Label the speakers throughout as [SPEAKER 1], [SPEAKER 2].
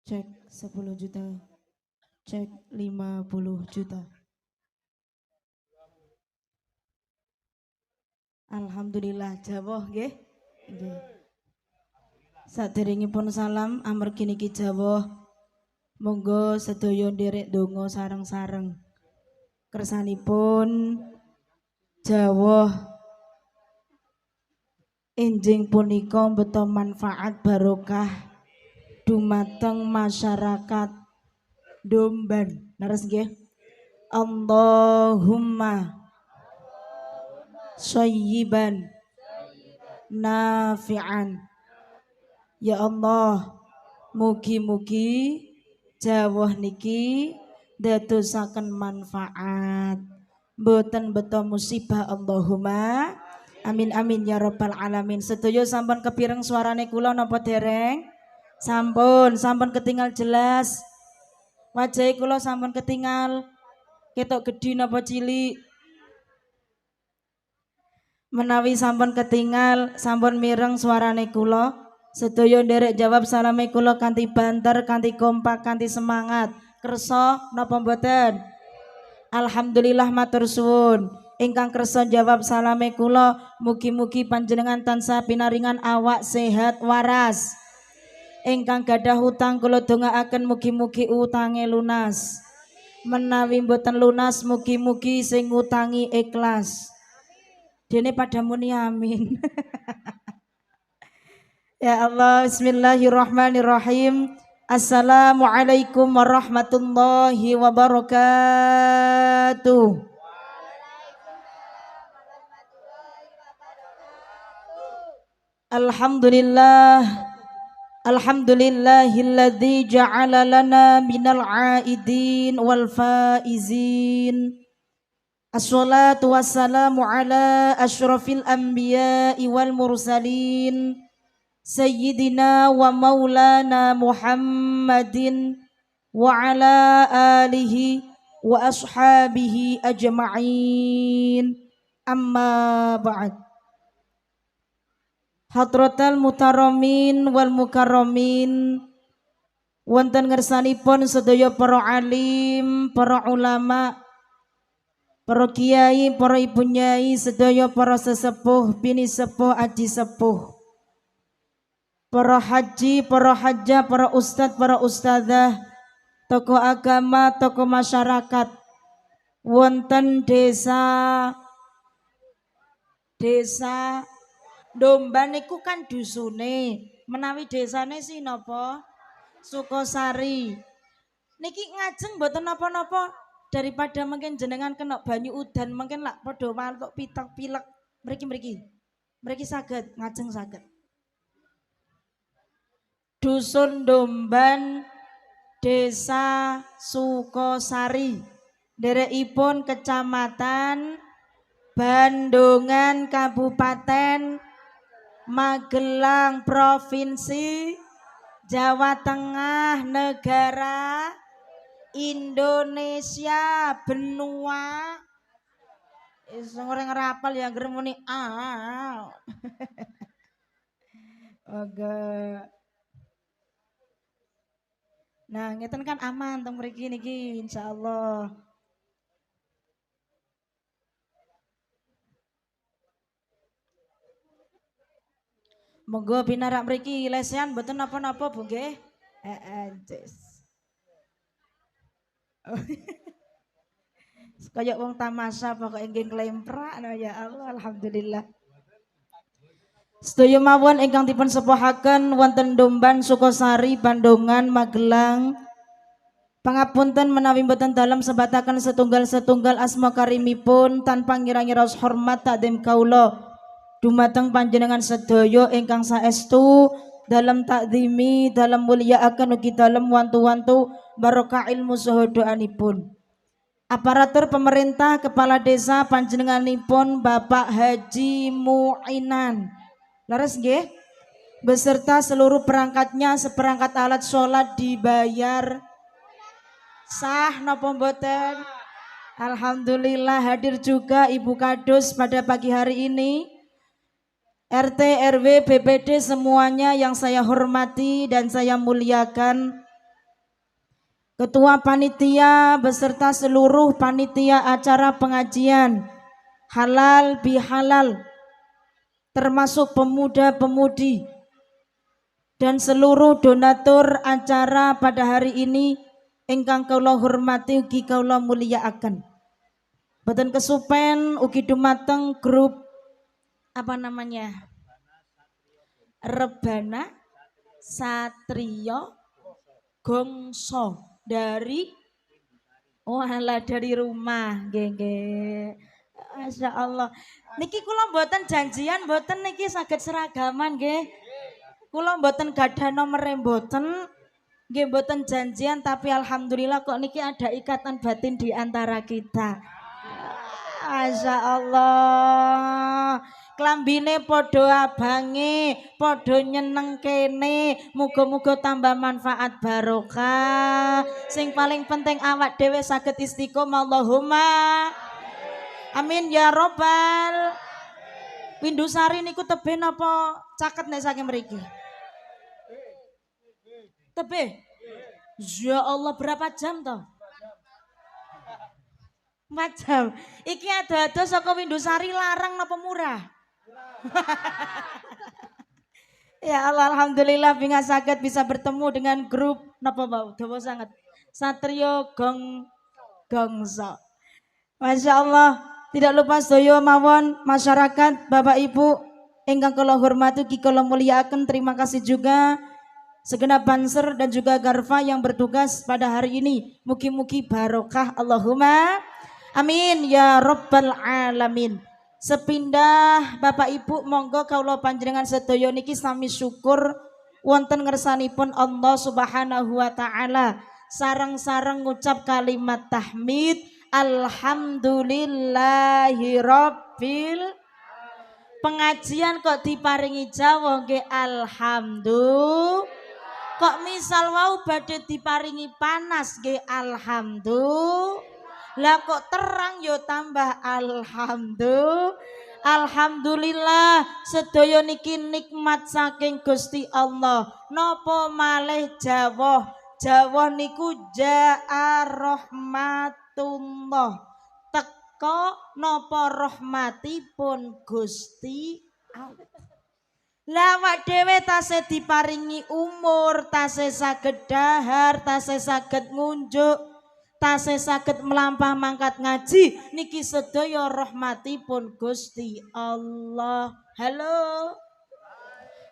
[SPEAKER 1] Cek 10 juta. Cek 50 juta. Alhamdulillah jawah nggih. Nggih. Saderengipun salam amargi niki jawah. Monggo sedaya nderek donga sareng-sareng. Kersanipun jawah enjing punika mbeta manfaat barokah dumateng masyarakat Domban. Leres nggih? Allahumma shayyiban nafi'an. Ya Allah, mugi-mugi jawah niki dadosaken manfaat, mboten beto musibah. Allahumma amin amin ya rabbal alamin. Sedaya sampun kepireng suarane kula napa dereng? Sampun ketinggal jelas. Wajah kula sampun ketinggal ketok gedhi napa cilik? Menawi sampun ketinggal, sampun mireng suarane kula. Sedaya nderek jawab salame kula kanthi banter, kanthi kompak, kanthi semangat. Kersa napa mboten? Alhamdulillah matur suwun. Ingkang kersa jawab salame kula, mugi-mugi panjenengan tansah pinaringan awak sehat waras. Ingkang gadah hutang kula dongaaken mugi-mugi utange lunas. Menawi mboten lunas, mugi-mugi sing ngutangi ikhlas. Dene pada muni amin. Ya Allah, bismillahirrahmanirrahim. Assalamualaikum warahmatullahi wabarakatuh. Alhamdulillah. Alhamdulillahilladzi ja'ala lana minal aidin wal faizin. Assalatu wassalamu ala asyrafil anbiya'i wal mursalin Sayyidina wa maulana Muhammadin wa ala alihi wa ashabihi ajma'in. Amma ba'd. Hadratal mutaramin wal mukarramin, wonten ngersanipun sedaya para alim, para ulama, para kiai, para ibu nyai, sedaya para sesepuh, bini sepuh, aji sepuh, para haji, para hajjah, para ustadz, para ustadzah, tokoh agama, tokoh masyarakat, wonten desa Domban niku kan dusune, menawi desane si napa? Sukosari. Niki ngajeng mboten napa-napa, daripada mungkin jenengan kena banyu udan, mungkin lak padha waluk pitak pilek mriki saged ngajeng saged. Dusun Domban, Desa Sukosari, derekipun Kecamatan Bandungan, Kabupaten Magelang, Provinsi Jawa Tengah, Negara Indonesia, benua. Orang ngerapal yang geremuni Oke. Nah, ngeten kan aman teng mriki niki insyaallah. Monggo pinarak mriki lesehan mboten napa-napa Bu nggih. Kayak wong tamasya pokoke nggih klemprak ya Allah, alhamdulillah. Sedaya mawon ingkang dipun sepuhaken wonten Domban, Sukosari, Bandungan, Magelang. Pangapunten menawi mboten dalem sebataken setunggal-setunggal asma karimipun tanpa ngira-ngira hormat takdim kaula dumateng panjenengan sedaya ingkang saestu dalam takdimi, dalam mulyaaken ugi dalam wantu-wantu barokah ilmu saha doanipun. Aparatur pemerintah, kepala desa panjenenganipun Bapak Haji Muinan. Leres nggih? Beserta seluruh perangkatnya, seperangkat alat sholat dibayar sah napa mboten? Alhamdulillah hadir juga Ibu Kadus pada pagi hari ini. RT, RW, BPD semuanya yang saya hormati dan saya muliakan. Ketua Panitia beserta seluruh panitia acara pengajian halal bihalal, termasuk pemuda-pemudi dan seluruh donatur acara pada hari ini ingkang kaula hormati ugi kaula mulyakaken. Boten kesupen ugi dumateng grup apa namanya? Rebana Satrio Gongso dari dari rumah nggih. Masya Allah. Niki kula mboten janjian, mboten niki saged seragaman nggih. Kula mboten gadah nomere mboten. Nggih mboten janjian tapi alhamdulillah kok niki ada ikatan batin di antara kita. Masya Allah. Klambine podo abange, podo nyeneng kene, muga-muga tambah manfaat barokah. Sing paling penting awak dhewe saged istiqomah Allahumma. Amin ya robbal. Windusari niku tebih napa caket nek saking mriki? Tebih. Ya Allah, berapa jam toh? 4 jam. Iki ada saka Windusari larang napa murah? Ya Allah, alhamdulillah binga saged bisa bertemu dengan grup napa bau dawa sangat Satrio Gongso. Masya Allah, tidak lupa sedaya mawon masyarakat Bapak Ibu ingkang kula hormati ugi kula mulyakaken. Terima kasih juga segenap banser dan juga garfa yang bertugas pada hari ini. Mugi-mugi barokah Allahumma amin ya rabbal alamin. Sepindah Bapak Ibu monggo kaula panjenengan sedaya niki sami syukur wonten ngersanipun Allah Subhanahu wa taala. Sareng-sareng ngucap kalimat tahmid alhamdulillahi rabbil. Pengajian kok diparingi Jawa nggih alhamdulillah. Kok misal wau badhe diparingi panas nggih alhamdulillah. Lah kok terang yo tambah alhamdulillah. Alhamdulillah sedaya niki nikmat saking Gusti Allah. Napa malih Jawa niku jaa rahmatullah. Teka napa rahmatipun Gusti Allah. Lah awak dhewe tasih diparingi umur, tasih saged dahar, tasih saged ngunjuk, tasih saged melampah mangkat ngaji niki sedaya rahmatipun Gusti Allah. Halo.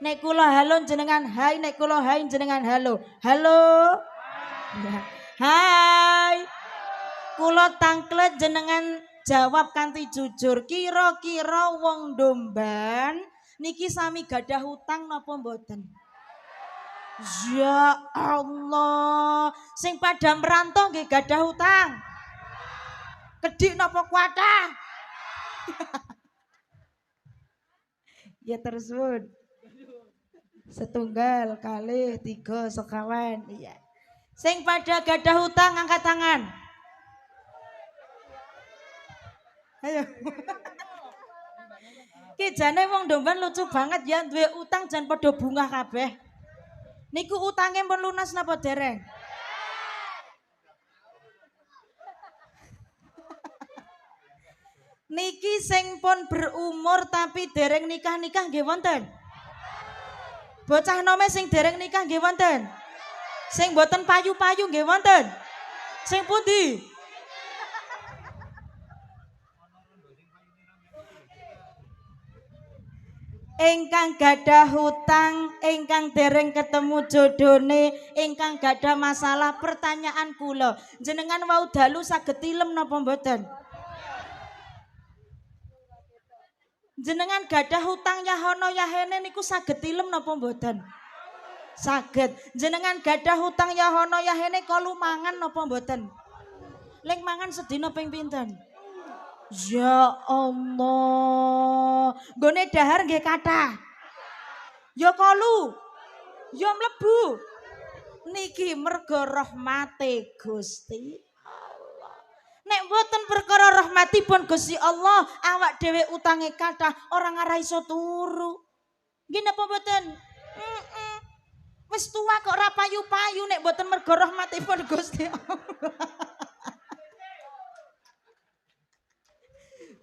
[SPEAKER 1] Nek kula halo jenengan hai, nek kula hai jenengan halo. Halo. Hai. Kula tangklet jenengan jawab kanthi jujur. Kira-kira wong Domban niki sami gadah hutang napa mboten? Ya Allah, sing pada merantau nggih gadah hutang. Kedik napa kuatah? Ya tersebut. Setunggal kali 3 sekawan. Iya. Sing pada gadah hutang angkat tangan. Ayo. Ki jane wong Domban lucu banget ya, duwe utang jan padha bungah kabeh. Niku utange pun lunas napa dereng? Niki sing pun berumur tapi dereng nikah-nikah nggih wonten? Bocah nome sing dereng nikah nggih wonten? Sing boten payu-payu nggih wonten? Sing pundi? Ingkang gadah hutang, ingkang dereng ketemu jodone, ingkang gadah masalah. Pertanyaan kula, jenengan wau dalu saged tilem napa mboten? Jenengan gadah hutang yahono yahene niku saged tilem napa mboten? Saged. Jenengan gadah hutang yahono yahene kalu mangan napa mboten? Lek mangan sedina ping pinten? Ya Allah, gone dahar nggih kathah. Ya kalu, ya mlebu. Niki mergo rahmate Gusti Allah. Nek mboten perkara rahmatipun Gusti Allah, awak dhewe utange kathah ora ngara iso turu. Nggih napa mboten? Wis tua kok ora payu-payu nek mboten mergo rahmatipun Gusti Allah.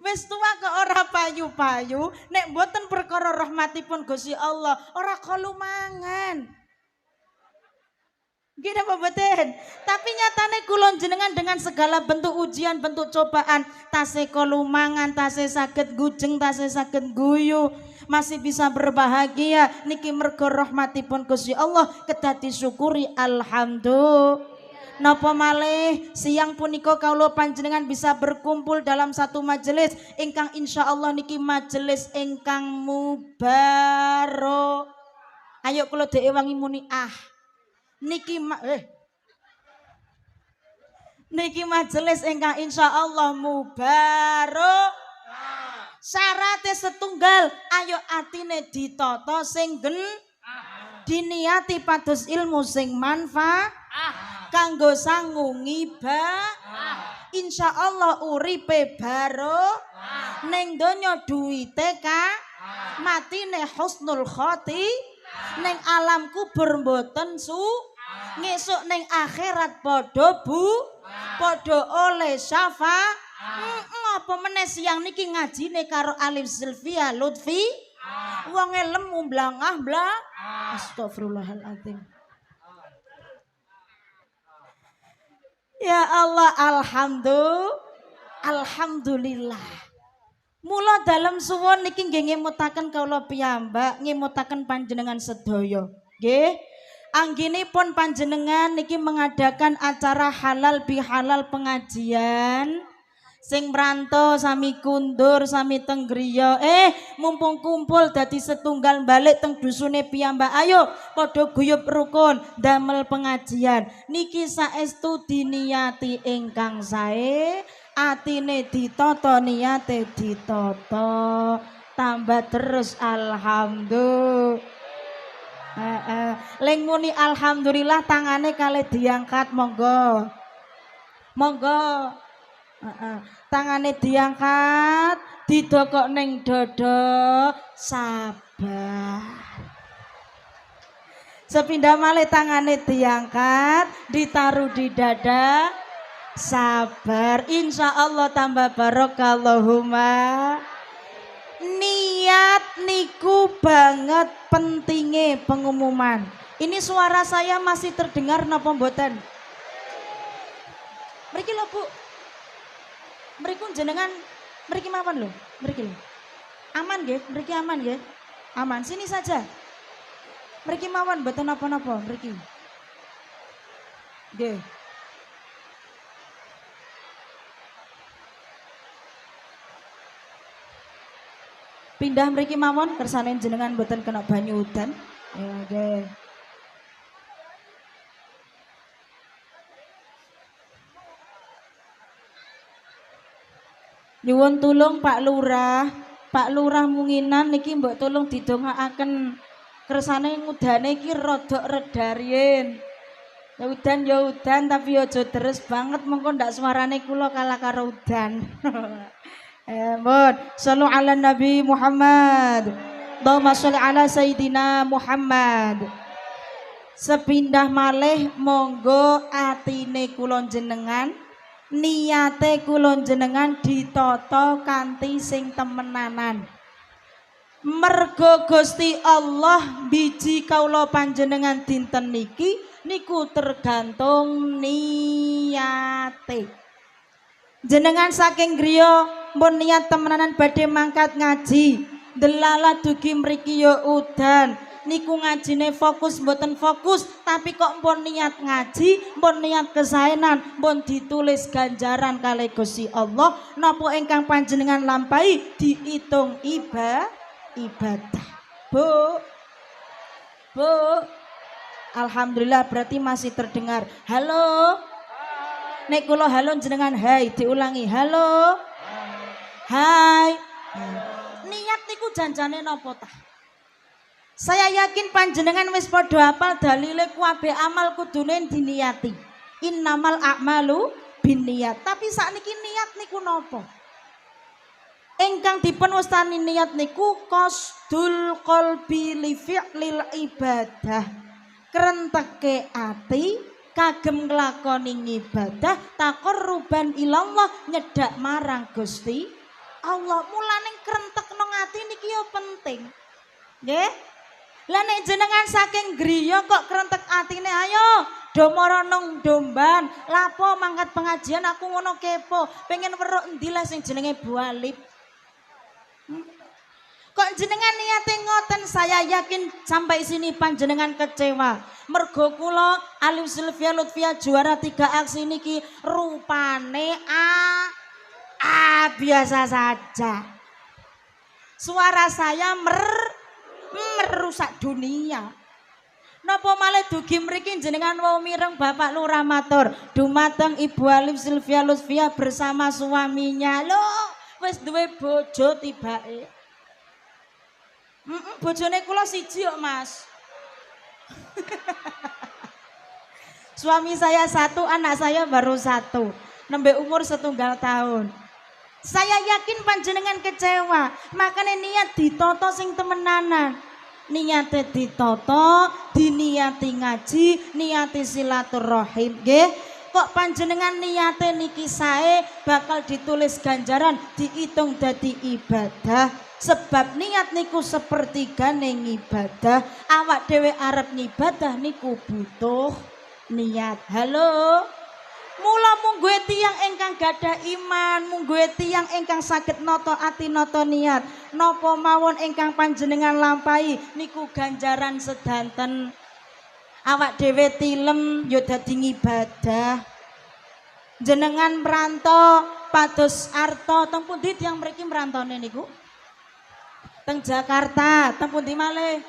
[SPEAKER 1] Wis tua kok ora payu-payu nek mboten perkara rahmatipun Gusti Allah ora kalu mangan. Nggih napa mboten? Tapi nyatane kula jenengan dengan segala bentuk ujian, bentuk cobaan, tasih kalu mangan, tasih saged gujeng, tasih saged guyu, masih bisa berbahagia niki mergo rahmatipun Gusti Allah kedah disyukuri alhamdulillah. Napa malih siang punika kawula panjenengan bisa berkumpul dalam satu majelis ingkang insyaallah niki majelis ingkang mubarok. Ayo kula dhewe wangi muni niki niki majelis ingkang insyaallah mubarok. Syaratnya setunggal, ayo atine ditata sing diniati pados ilmu sing manfaat kanggo sangu insyaallah uripe baro ning donya duwite matine husnul khoti ning alam kubur mboten ngesuk ning akhirat padha oleh apa meneh siang niki ngajine karo Alif Sylvia Lutfi wonge lemu blangah astagfirullahaladzim. Ya Allah, alhamdulillah. Mula dalam suwun niki nggih ngemutaken kawula piyambak, ngemutaken panjenengan sedaya. Nggih. Anggenipun panjenengan niki mengadakan acara halal bihalal pengajian. Sing merantau sami kundur sami teng griya mumpung kumpul dadi setunggal balik teng dusune piyambak ayo padha guyub rukun damel pengajian niki saestu diniati ingkang sae atine ditata niate ditata tambah terus alhamdulillah. Leng muni alhamdulillah tangane kalih diangkat monggo tangane diangkat didokok ning dada sabar. Sepindah malih tangane diangkat ditaruh di dada sabar. Insyaallah tambah barokallahumma. Niat niku banget pentingnya pengumuman. Ini suara saya masih terdengar napa mboten? Mriki lho Bu. Mriku jenengan mriki mawon lho, mriki lho. Aman nggih, mriki aman nggih. Aman, sini saja. Mriki mawon mboten napa-napa mriki. Nggih. Pindah mriki mawon kersane jenengan mboten kena banyu udan. Ya nggih. Nyuwun tulung Pak Lurah Munginan niki mbok tulung didongaaken kersane ngudane iki rada reda riyin. Ya udan tapi aja deres banget mengko ndak suarane kula kalah karo udan. Mohon shallu ala Nabi Muhammad. Allahumma sholli ala Sayyidina Muhammad. Sepindah malih monggo atine kula jenengan niate kula jenengan ditata kanthi sing temenanan. Mergo Gusti Allah biji kaula panjenengan dinten niki niku tergantung niate. Jenengan saking griya mun niat temenanan badhe mangkat ngaji, delala dugi mriki ya udan. Niku ngajine fokus mboten fokus tapi kok mpun niat ngaji mpun niat kesaenan mpun ditulis ganjaran kalih Gusti Allah napa ingkang panjenengan lampahi diitung ibadah. Bu alhamdulillah berarti masih terdengar. Halo nek kula halo jenengan hai diulangi halo hai. Niat niku janjane napa tah? Saya yakin panjenengan wis padha hafal dalile kabeh amal kudune diniati. Innamal a'malu binniyat. Tapi sakniki niat niku napa? Ingkang dipun wastani niat niku qasdul qalbi li fi'lil ibadah. krenteke ati kagem nglakoni ibadah taqarruban ilallah nyedak marang Gusti Allah. Mulane krentekno ati niki yo penting. Nggih. Lah nek jenengan saking griya kok krentek atine, ayo do mara nang domban, lapo mangkat pengajian aku ngono kepo, pengen weruh endi lah sing jenenge Bu Alif. Kok jenengan niate ngoten, saya yakin sampai sini panjenengan kecewa. Mergo kula Alif Sylvia Lutfia juara 3 aksi niki rupane biasa saja. Suara saya merusak dunia. Napa malih dugi mriki jenengan wau mireng Bapak Lurah matur dumateng Ibu Alif Sylvia Lutfia bersama suaminya. Loh, wis duwe bojo tibake. Bojone kula siji kok, Mas. Suami saya 1, anak saya baru 1. Nembe umur 1 tahun. Saya yakin panjenengan kecewa, makanya niat ditoto sing temenanan. Niate ditoto, diniati ngaji, niati silaturahim, nggih. Kok panjenengan niate niki sae bakal ditulis ganjaran, diitung dadi ibadah. Sebab niat niku sepertiga ning ibadah. Awak dhewe arep ngibadah niku butuh niat. Halo. Mula mungguhe tiyang ingkang gadah iman, mungguhe tiyang ingkang saged nata ati nata niat, napa mawon ingkang panjenengan lampahi niku ganjaran sedanten. Awak dhewe tilem ya dadi ngibadah. Jenengan merantau pados arta teng pundi tiyang mriki merantone niku? Teng Jakarta, teng pundi malih?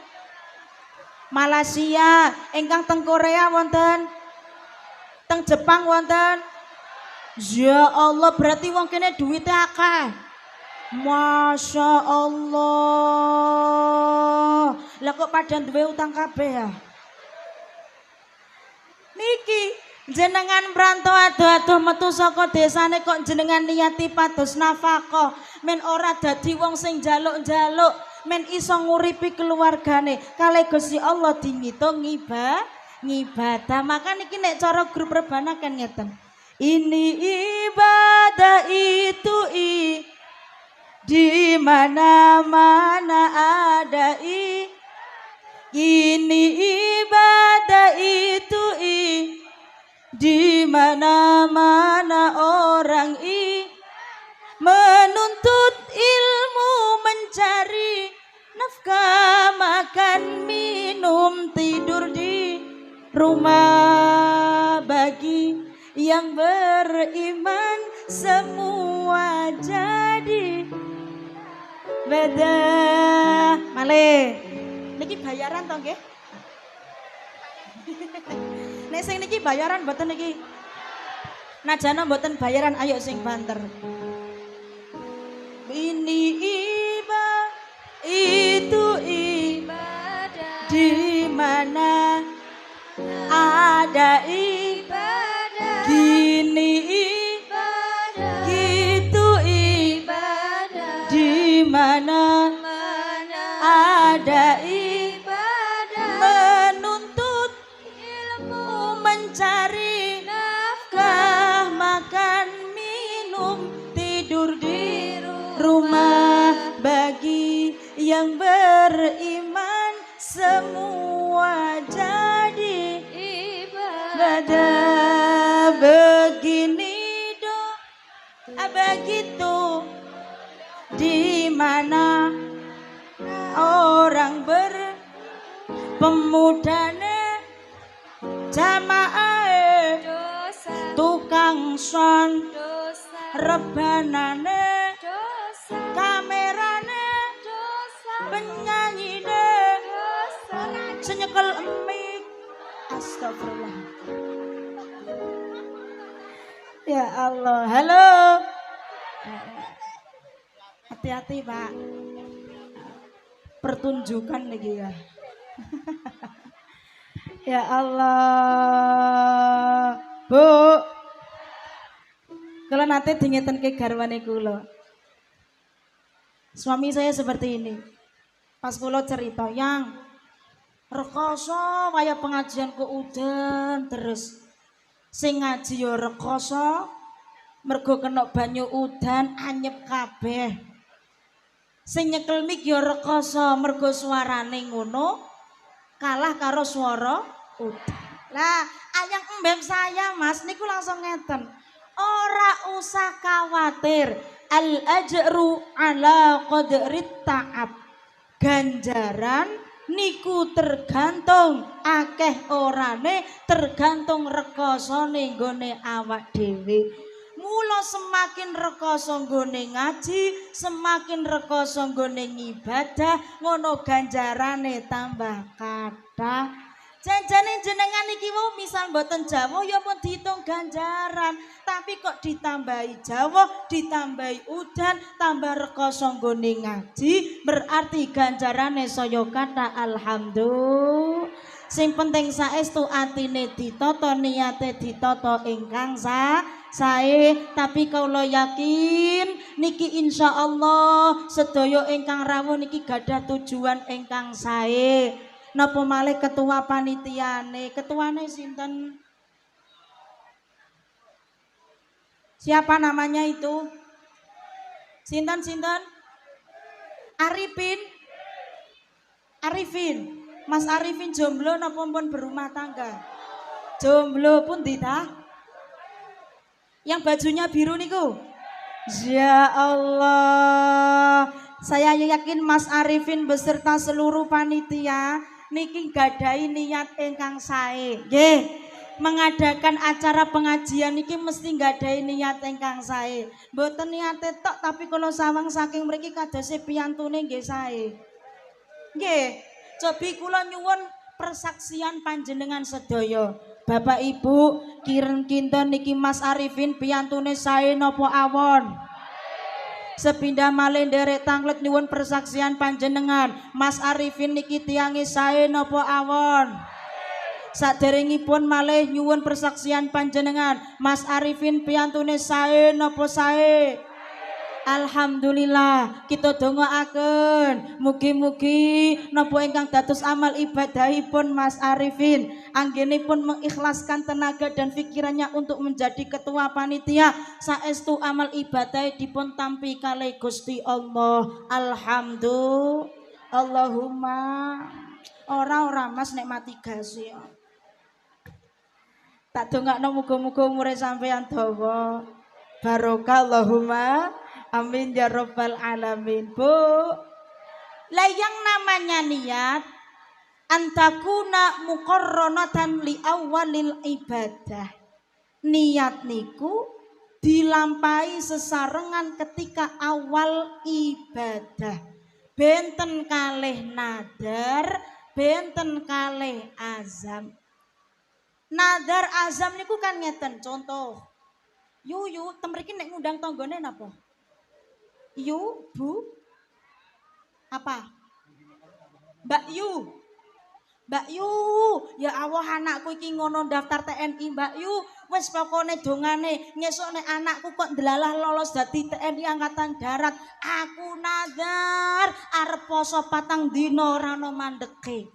[SPEAKER 1] Malaysia, ingkang teng Korea wonten? Teng Jepang wonten? Ya Allah, berarti wong kene duwite akeh. Masya Allah. Lah kok padha duwe utang kabeh ya? Niki jenengan merantau adoh-adoh metu saka desane kok jenengan niati pados nafkah, men ora dadi wong sing njaluk-njaluk, men iso nguripi keluargane. Kalih Gusti Allah dingitung ngibadah. Maka niki nek cara grup rebana kan ngeten. Ini ibadah itu di mana-mana ada ini ibadah itu di mana-mana orang menuntut ilmu, mencari nafkah, makan, minum, tidur di rumah. Bagi yang beriman semua jadi beda. Malih niki bayaran toh nggih? Nek sing niki bayaran mboten niki. Najana mboten bayaran, ayo sing banter. Ini itu ibadah di mana ada ibadah, gini ibadah, gitu ibadah, di mana ada ibadah, menuntut ilmu, mencari nafkah, makan, minum, tidur di rumah. Bagi yang beriman semua jadi ibadah. Begini begitu di mana orang pemudane jamaah tukang son rebanane kamerane penyanyine senyekel emik. Astagfirullah. Ya Allah. Halo. Hati-hati Pak, pertunjukan lagi ya. Ya Allah. Bu, kalau nanti dingeten ke garwane kula, suami saya seperti ini. Pas kula cerita, yang Rekoso kaya pengajianku udan terus. Sing ngaji ya rekoso mergo kena banyu udan anyep kabeh. Sing nyekel mik ya rekoso mergo suarane ngono kalah karo swara udan. Lah ayang embem saya Mas niku langsung ngeten. Ora usah khawatir. Al ajru ala qadrit ta'ab. Ganjaran niku tergantung akeh orane tergantung rekosane nggone awak dhewe. Mula semakin rekoso nggone ngaji, semakin rekoso nggone ngibadah, ngono ganjarane tambah kathah. Janjane jenengan iki wau misal mboten Jawa ya pun dihitung ganjaran, tapi kok ditambahi Jawa, ditambahi udan, tambah rekoso nggone ngaji, berarti ganjarane saya kata alhamdulillah. Sing penting saestu atine ditata, niate ditata ingkang sae, tapi kaula yakin niki insyaallah sedaya ingkang rawuh niki gadah tujuan ingkang sae. Napa malih ketua panitiane, ketuane sinten? Siapa namanya itu? Sinten? Arifin. Mas Arifin jomblo napa pun berumah tangga? Jomblo pun ditah. Yang bajunya biru niku? Ya Allah. Saya yakin Mas Arifin beserta seluruh panitia niki gadai niat ingkang sae. Nggih. Mengadakan acara pengajian niki mesti gadai niat ingkang sae. Mboten niate tok tapi kalau sawang saking mriki kadose piyantune nggih sae. Nggih. Cobi kula nyuwun persaksian panjenengan sedaya. Bapak Ibu, kiren kinten niki Mas Arifin piyantune sae napa awon? Sepindah malih nderek tanglet nyuwun persaksian panjenengan. Mas Arifin niki tiange sae napa awon? Saderengipun malih nyuwun persaksian panjenengan. Mas Arifin piyantune sae napa sae? Alhamdulillah kita dongaaken mugi-mugi napa ingkang dados amal ibadahipun Mas Arifin anggenipun mengikhlaskan tenaga dan pikirannya untuk menjadi ketua panitia saestu amal ibadah dipun tampi kalih Gusti Allah. Alhamdulillah. Allahumma ora Mas nek mati gas ya. Tak dongakno muga-muga umure sampeyan dawa. Barokah Allahumma amin ya rabbal alamin. Bu, lah yang namanya niat antakuna muqarranatan li awalil ibadah. Niat niku dilampahi sesarengan ketika awal ibadah. Benten kalih nadar, benten kalih azam. Nadar azam niku kan ngeten contoh. Yu temriki nek ngundang tanggane napa? Yu, Bu. Apa? Mbak Yu, ya Allah anakku iki ngono daftar TNI Mbak Yu. Wes pokone dongane ngesuk nek anakku kok ndelalah lolos dadi TNI Angkatan Darat. Aku nazar arep poso 4 dina ora ono mandeke.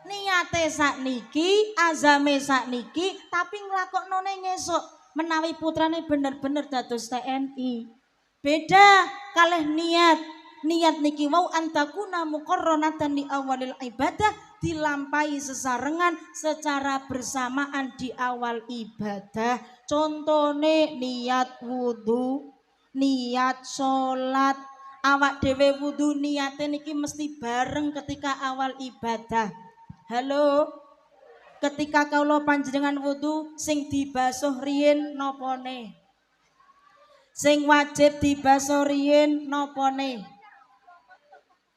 [SPEAKER 1] Niate sakniki, azame sakniki, tapi nglakoknone ngesuk menawi putrane bener-bener dados TNI. Beda kalih niat niki wau antakuna muqarranatan li awalil ibadah dilampahi sesarengan secara bersamaan di awal ibadah. Contone niat wudu, niat salat, awak dhewe wudu niate niki mesti bareng ketika awal ibadah. Halo, ketika kaula panjenengan wudu sing dibasuh riyin nopone? Sing wajib dibasuh riyin nopone?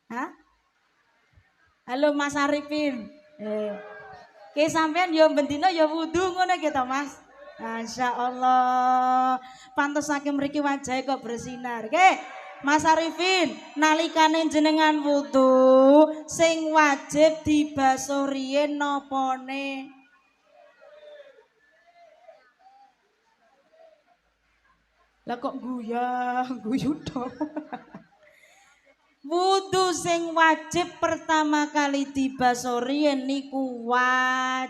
[SPEAKER 1] Hah? Halo Mas Arifin. Ki sampean ya bendina ya wudu ngono ki to Mas. Masya Allah. Pantes saking mriki wajahe kok bersinar. Oke. Mas Arifin, nalikane jenengan wudu sing wajib dibasuh riyin nopone? Lah kok guyu to. Wudu sing wajib pertama kali dibasori niku wajahe.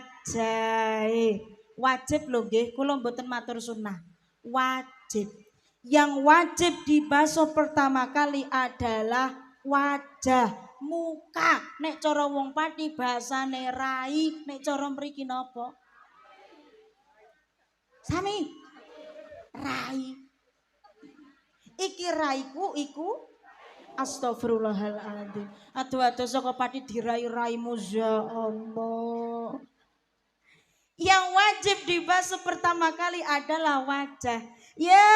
[SPEAKER 1] Wajib lho nggih, kula mboten matur sunah. Wajib. Yang wajib dibasuh pertama kali adalah wajah, muka. Nek cara wong Pati bahasane rai, nek cara mriki napa? Sami. Rai. Iki raiku iku astagfirullahaladzim. Aduh saka Pati dirai-raimu ya Allah. Yang wajib dibasuh pertama kali adalah wajah. Ya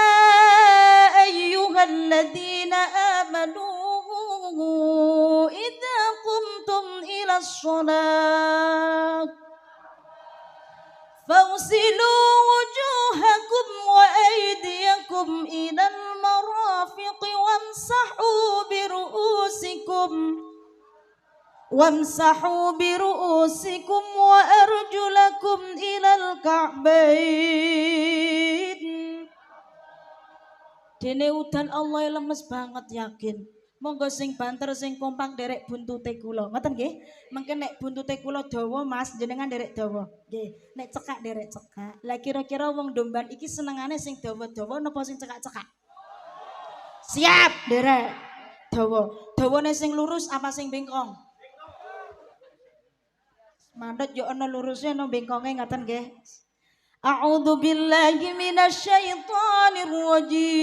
[SPEAKER 1] ayyuhalladzina amanu idza qumtum ila shalah fawsilu wujuhakum wa aydiyakum ilal marafiqi wamsahu biru'usikum wa arjulakum ilal ka'bain. Dene udan Allah lemes banget yakin. Monggo sing banter sing kompak derek buntute kula. Ngoten nggih? Mengke nek buntute kula dawa Mas, jenengan derek dawa. Nggih. Nek cekak derek cekak. Lah kira-kira wong domban iki senengane sing dawa-dawa napa sing cekak-cekak? Siap, derek. Dawa. Dawane sing lurus apa sing bengkong? Mandhet yo ana lurusnya ana bengkonge ngoten nggih. A'udzu billahi minasyaitonir rajim.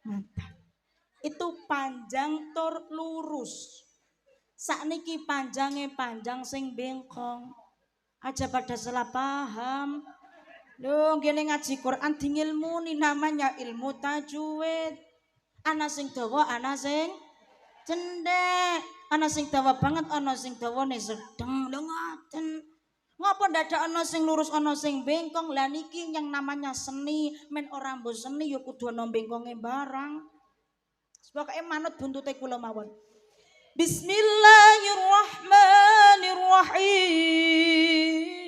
[SPEAKER 1] Mantap. Itu panjang tur lurus. Sakniki panjange panjang sing bengkong. Aja pada salah paham. Lho ngene ngaji Quran dingilmuni namanya ilmu tajwid. Ana sing dawa, ana sing cendek, ana sing dawa banget, ana sing dawane sedeng. Lho ngoten. Ngapa dadak ana sing lurus, ana sing bengkong? Lah niki yang namanya seni, men ora mbok seni ya kudu ana bengkonge barang. Pokoke manut buntute kula mawon. Bismillahirrahmanirrahim.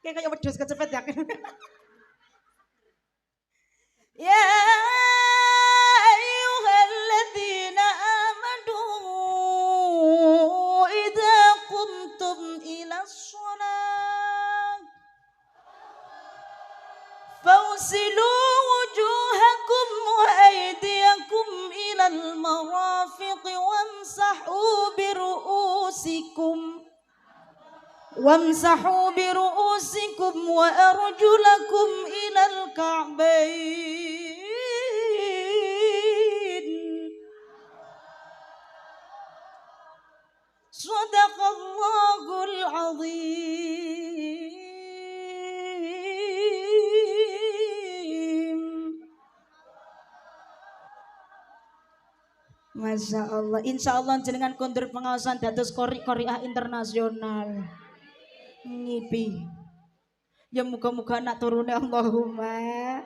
[SPEAKER 1] Kayak wedhus kecepet yakin. Ya ayyuhalladzina amanu idza qumtum ilas shalah fawsilu wujuhakum wa aydiyakum ilal marafiqi wamsahu biru'usikum wa arjulakum ilal ka'bain. Sadaqallahul azim. Masya Allah. Insya Allah jenengan kondur pengawasan dados Qori'ah internasional. Ngipi ya muga-muga anak turune Allahumma.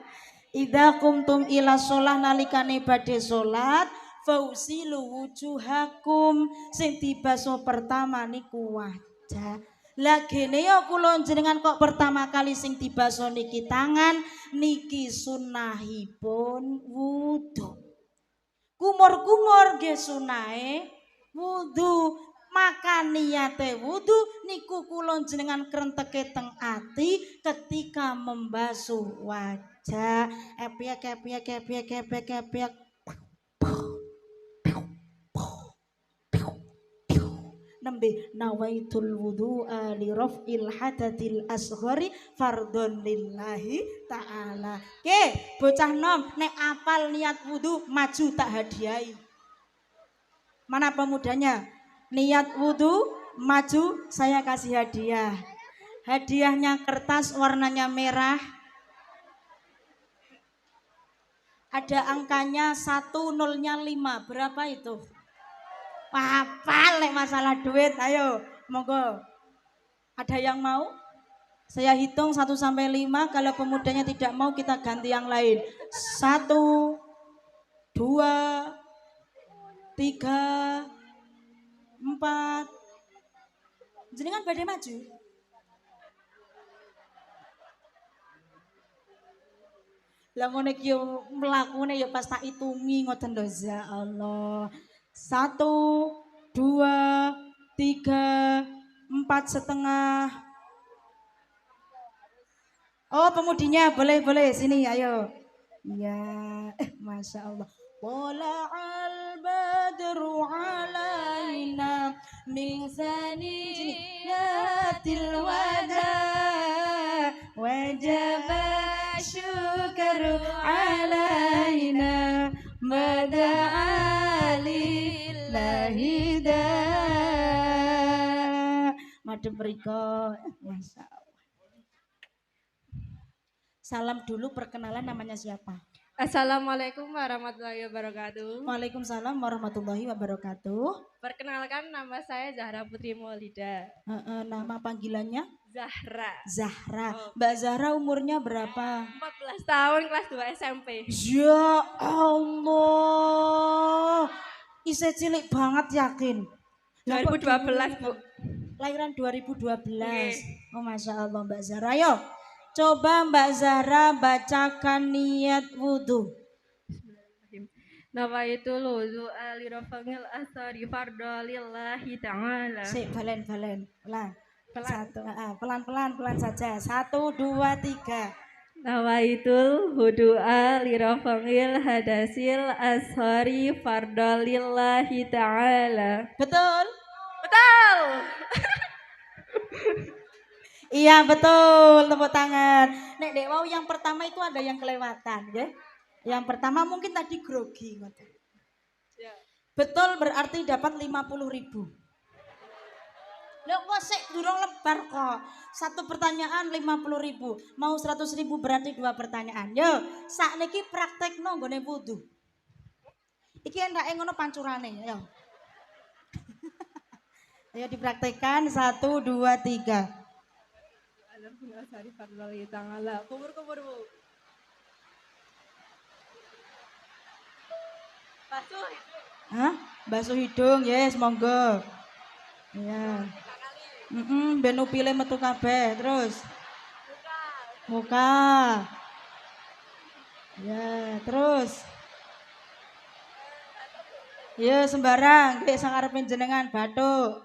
[SPEAKER 1] Idza qumtum ila sholah nalikane badhe salat fausilu wujuhakum sing dibasuh pertama niku wajah. Lah gene ya kula jenengan kok pertama kali sing dibasuh niki tangan niki sunahipun wudu. Kumur-kumur nggih sunahe wudu. Maka niate wudu niku kula jenengan krenteke teng ati ketika membasuh wajah. Epiak. Nembe nawaitul wudu'a li raf'il hadatsil asghari fardhon lillahi ta'ala. Ke bocah nom nek apal niat wudu maju tak hadiahi. Mana pemudanya? Niat wudu maju saya kasih hadiah. Hadiahnya kertas warnanya merah. Ada angkanya 1 nolnya 5. Berapa itu? Apa lek masalah duit? Ayo monggo. Ada yang mau? Saya hitung 1 sampai 5. Kalau pemudanya tidak mau kita ganti yang lain. 1, 2, 3, 4. Jenengan badhe maju. Lah ngene iki yo mlakune ya pas tak itungi ngoten lho ya Allah. 1, 2, 3, 4,5. Oh pemudinya boleh sini ayo. Ya, masya Allah. Wala'al badru alaina min saniyatil wada wajaba syukru alaina mada'alillahi da. Madem mriko, masya Allah. Salam dulu perkenalan namanya siapa?
[SPEAKER 2] Assalamualaikum warahmatullahi wabarakatuh.
[SPEAKER 1] Waalaikumsalam warahmatullahi wabarakatuh.
[SPEAKER 2] Perkenalkan nama saya Zahra Putri Maulida.
[SPEAKER 1] Nama panggilannya?
[SPEAKER 2] Zahra.
[SPEAKER 1] Zahra.
[SPEAKER 2] Oh.
[SPEAKER 1] Mbak Zahra umurnya berapa?
[SPEAKER 2] 14 tahun kelas 2 SMP.
[SPEAKER 1] Ya Allah. Isih cilik banget yakin.
[SPEAKER 2] 2012 Bu.
[SPEAKER 1] Lahiran 2012.
[SPEAKER 2] Okay.
[SPEAKER 1] Oh Masya Allah Mbak Zahra. Ayo coba Mbak Zahra bacakan niat wudhu.
[SPEAKER 2] Nawaitul wudu alirafangil asari fardhu lillahi ta'ala.
[SPEAKER 1] Balen. Pelan saja. 1, 2, 3.
[SPEAKER 2] Nawaitul wudu alirafangil hadasil asari fardhu lillahi ta'ala.
[SPEAKER 1] Betul?
[SPEAKER 2] Betul.
[SPEAKER 1] Iya betul, tepuk tangan. Nek dek mau yang pertama itu ada yang kelewatan, ya. Yang pertama mungkin tadi grogi.
[SPEAKER 2] Ya.
[SPEAKER 1] Betul berarti dapat 50.000. Loh kok sik durung lebar kok. Satu pertanyaan 50.000. Mau 100.000 berarti 2 pertanyaan. Yo, sakniki praktekno nggone wudu. Iki endake ngono pancurane, yo. Ayo dipraktekkan 1, 2, 3.
[SPEAKER 2] Asari fardhu ta'ala. Kubur Bu. Basuh.
[SPEAKER 1] Hah? Basuh hidung, yes, monggo. Ya. Ben upile metu kabeh, terus. Muka. Ya, terus. Ya sembarang, nggih sangarepe jenengan bathuk.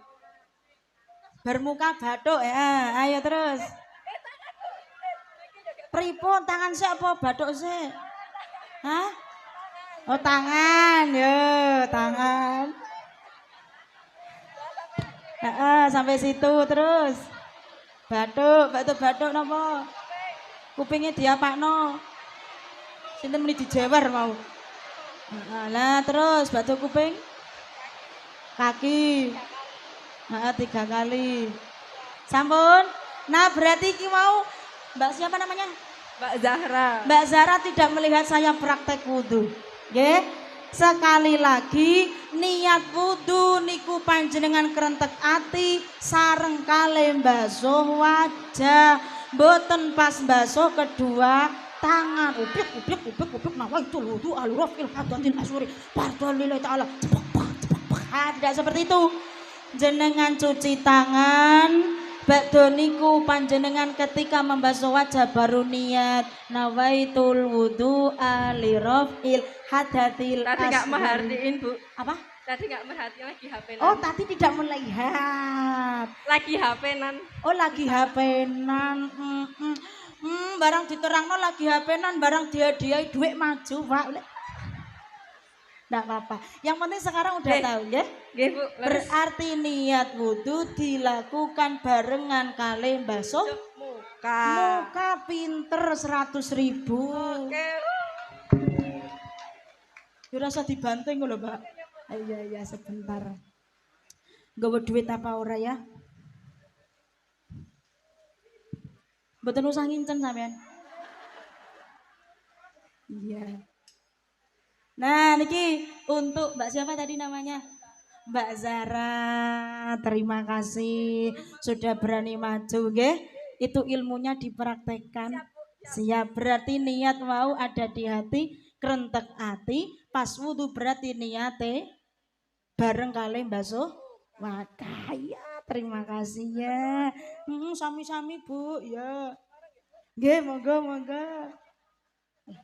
[SPEAKER 1] Bermuka bathuk ya, ayo terus. Pripun tangan sik apa bathuk sik? Hah? Oh tangan, yo tangan. Sampai situ terus. Bathuk napa? Kupingnya diapakno? Sinten muni dijewer mau. Lah terus bathuk kuping. Kaki. 3 kali. Sampun. Nah berarti iki mau Mbak siapa namanya?
[SPEAKER 2] Mbak Zahra.
[SPEAKER 1] Mbak Zahra tidak melihat saya praktek wudhu. Nggih. Sekali lagi niat wudhu niku panjenengan krentek ati sareng kalih mbasuh wajah. Mboten pas mbasuh kedua tangan. Ubik nawaitul wudhu alurafil hadatil asuri. Fardhu ta'ala. Tidak seperti itu. Jenengan cuci tangan. Bakdo niku panjenengan ketika membasuh wajah baru niat nawaitul wudu alirafil hadatil asghar.
[SPEAKER 2] Tadi nggak merhatiin Bu.
[SPEAKER 1] Apa?
[SPEAKER 2] Tadi nggak merhatiin lagi HP-nan.
[SPEAKER 1] Oh tadi tidak melihat.
[SPEAKER 2] Lagi HP-nan.
[SPEAKER 1] Oh lagi HP-nan. Barang diterangno lagi HP-nan, barang dia duit maju Pak. Nggak apa-apa. Yang penting sekarang udah tahu ya.
[SPEAKER 2] Bu.
[SPEAKER 1] Berarti niat wudhu dilakukan barengan kali mbasuh muka pinter 100.000.
[SPEAKER 2] Oke.
[SPEAKER 1] Rasa dibanting lho Mbak. Iya sebentar. Nggawa duit apa ora ya? Mboten usah ngincen sampean. Iya. Nah niki untuk Mbak siapa tadi namanya? Mbak Zahra, terima kasih sudah berani maju nggih. itu ilmunya dipraktekkan. Siap, berarti niat mau ada di hati, kerentek hati, pas wudu berarti niate bareng kali basuh wajah. Ya, terima kasih ya. Sami-sami Bu, ya. Nggih, monggo.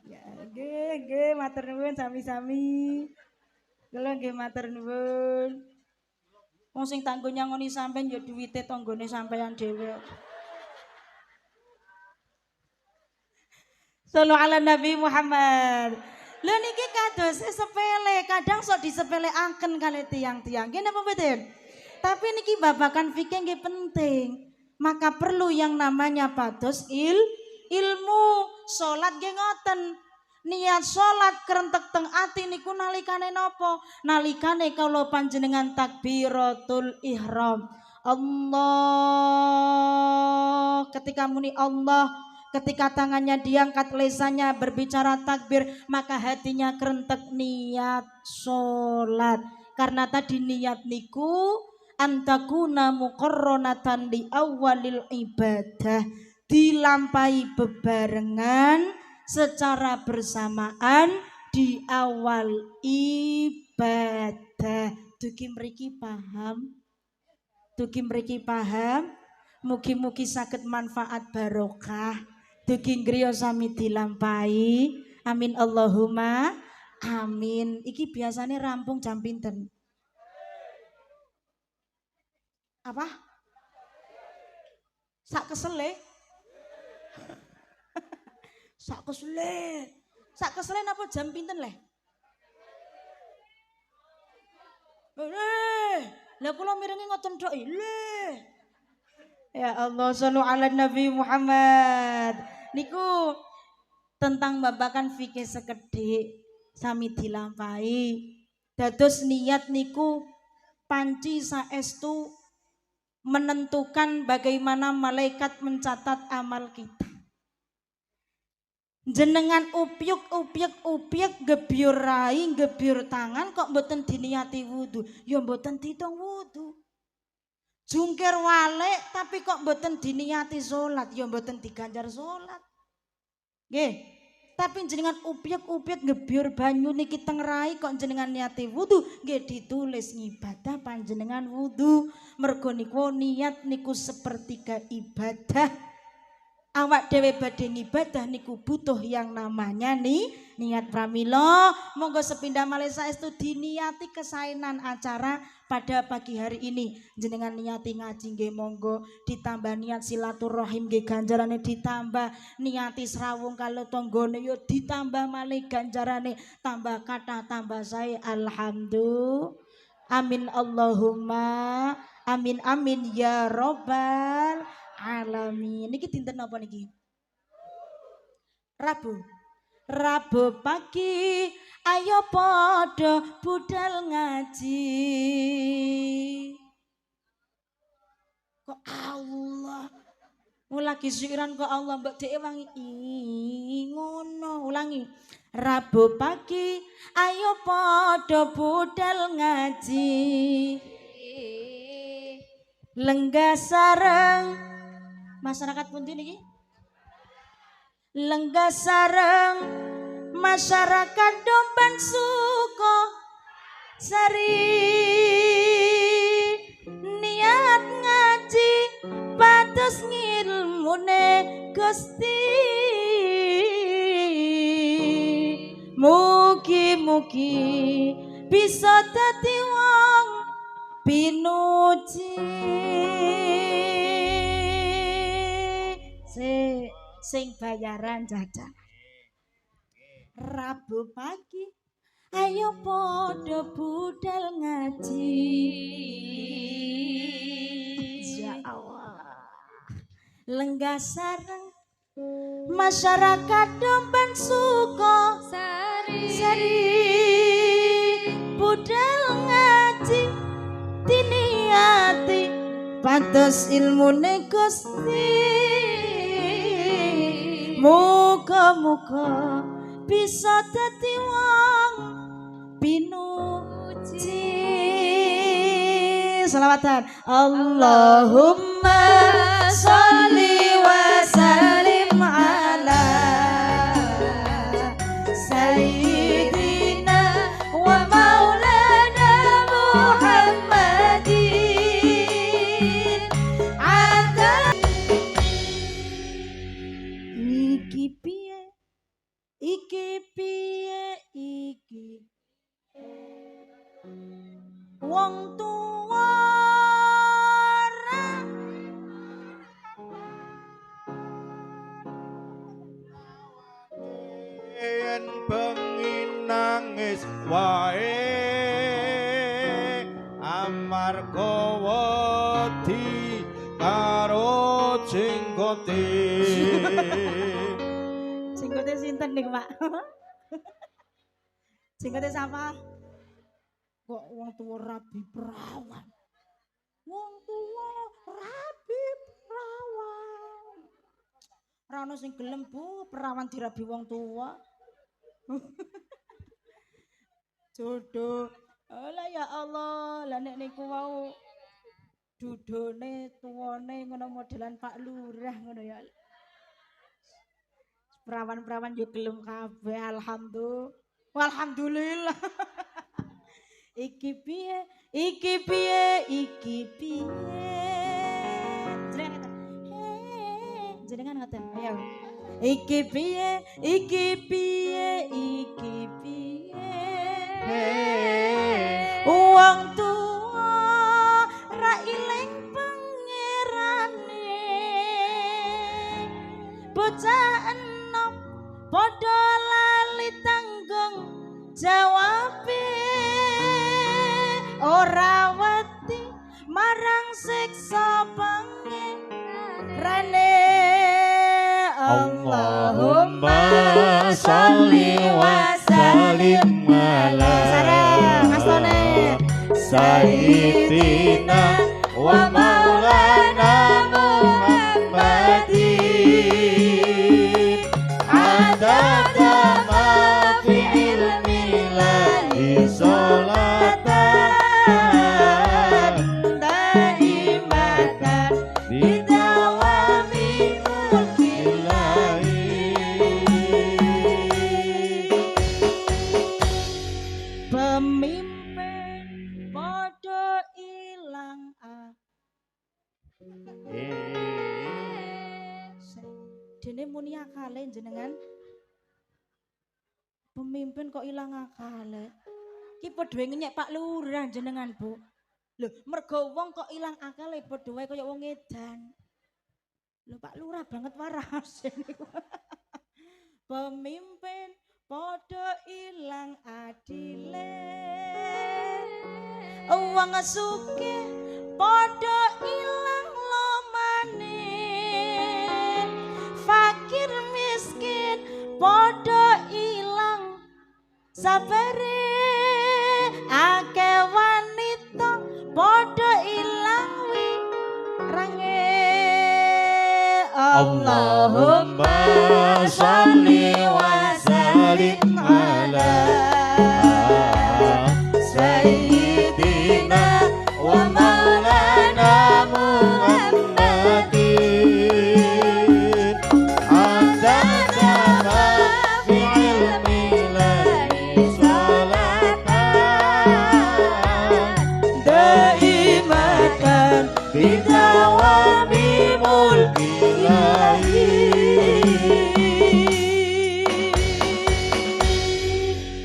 [SPEAKER 1] Ya, nggih, matur nuwun sami-sami. Kula nggih matur nuwun. Wong sing tanggo nyangoni sampean ya duwite tanggane sampean dhewe. Sallu ala Nabi Muhammad. Lho niki kados sepele, kadang sok disepeleaken kali tiang-tiang. Nggih napa mboten? Tapi niki babakan fikih nggih penting. Maka perlu yang namanya pados ilmu. Salat nggih ngoten. Niat salat kerentek teng ati niku nalikane napa? Nalikane kala panjenengan takbiratul ihram. Allah, ketika muni Allah, ketika tangannya diangkat, lesannya berbicara takbir, maka hatinya kerentek niat sholat. Karena tadi niat niku antakuna muqarronatan di awalil ibadah, dilampahi bebarengan secara bersamaan di awal ibadah. Dugi mriki paham? Dugi mriki paham? Mugi-mugi saged manfaat barokah. Dugi ngriya sami dilampahi. Amin Allahumma amin. Iki biasanya rampung jam pinten? Apa? Sak kesele? Sak kesele. Sak kesele napa jam pinten leh? Lah kula mirengi ngoten tok leh. Ya Allah, shallu ala Nabi Muhammad. Niku tentang babakan fikih sekedhik sami dilampahi. Dados niat niku panci saestu menentukan bagaimana malaikat mencatat amal kita. Jenengan upyuk gebyur rai, gebyur tangan kok mboten diniati wudu, ya mboten ditung wudu. Jungkir walik tapi kok mboten diniati salat, ya mboten diganjar salat. Nggih. Tapi jenengan upyuk gebyur banyu niki teng rai kok jenengan niati wudu, nggih ditulis ngibadah panjenengan wudu. Mergo niku niat niku sepertiga ibadah. Awak dhewe badhe ngibadah niku butuh yang namanya niat pramila. Monggo sepindah malih saestu diniati kesaenan acara pada pagi hari ini. Jenengan niati ngaji nggih monggo, ditambah niat silaturahim nggih ganjarane ditambah, niati srawung karo tanggane yo ditambah malih ganjarane, tambah kathah tambah sae. Alhamdulillah. Amin Allahumma amin amin ya robbal alamin. Niki dinten napa niki? Rabu pagi ayo podo budal ngaji. Kok Allah lagi syukuran kok Allah mbak dek wangi ngono. Ulangi. Rabu pagi ayo podo budal ngaji, lenggah sareng masyarakat pundi niki? Lenggah sareng masyarakat Domban Suko Sari, niat ngaji pados ngilmune Gusti. Mugi-mugi bisa dadi wong pinuji. Sing bayaran jajan. Rabu pagi ayo podo budal ngaji. Ya Allah. Lenggah sareng masyarakat Domban Suko Sari, budal ngaji diniati pados ilmune Gusti. Muga-muga bisa dadi wong pinuji. Selawatan Allahumma sholli wa wong tuwa
[SPEAKER 3] yen bengi nangis wae amarga wedi karo jenggote.
[SPEAKER 1] jenggote sinten nih Pak? Jenggote siapa? Kok wong tuwa rabi perawan. Wong tuwa rabi perawan. Ora ono sing gelem Bu perawan dirabi wong tuwa. Jodoh. Alah ya Allah, lah nek niku wau dudone tuwane ngono modelan Pak Lurah ngono ya. Perawan-perawan yo gelem kabeh alhamdulillah. Alhamdulillah. Iki piye? Iki piye? Iki piye? Jenengan ngoten. Ayo. Iki piye? Iki piye? Iki piye? Wong tuwa ra iling pangerane. Bocah enom padha lali tanggung jawabe. Ora wedi marang siksa pangerane. Allahumma sholli wa sallim ala sayyidina wa maulana Muhammadin adada ma fi ilmi lahi sholatan daimatan bidawami mulkilahi. Pemimpin podo ilang dene muni akale jenengan. Pemimpin kok ilang akale. Ki padha ngenyek Pak Lurah jenengan Bu. Lho, mergo wong kok ilang akale padha wae kaya wong edan. Lho Pak Lurah banget waras niku. Pemimpin padha ilang adile. Wong sugih padha ilang lomane. Fakir miskin padha ilang sabare. Akeh wanita padha ilang wirange. Allahumma sholli wa sallim ala sayyidina wa maulana Muhammadin adada ma fi ilmi lahi sholatan daimatan bidawami mulkilahi.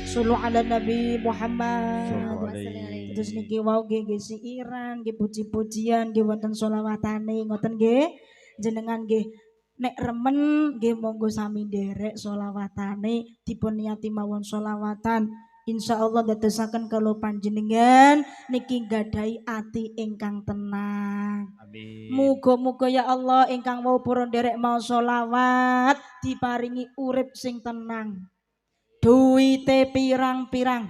[SPEAKER 1] Sallu ala Nabi Muhammad. Terus niki wau nggih siiran, nggih puji-pujian, nggih wonten selawatane ngoten nggih. Jenengan nggih nek remen nggih monggo sami nderek selawatane dipun niati mawon selawatan. Insyaallah dadosaken kalau panjenengan niki gadai ati ingkang tenang.
[SPEAKER 3] Amin.
[SPEAKER 1] Muga-muga ya Allah ingkang wau para nderek mau selawat diparingi urip sing tenang. Duwite pirang-pirang.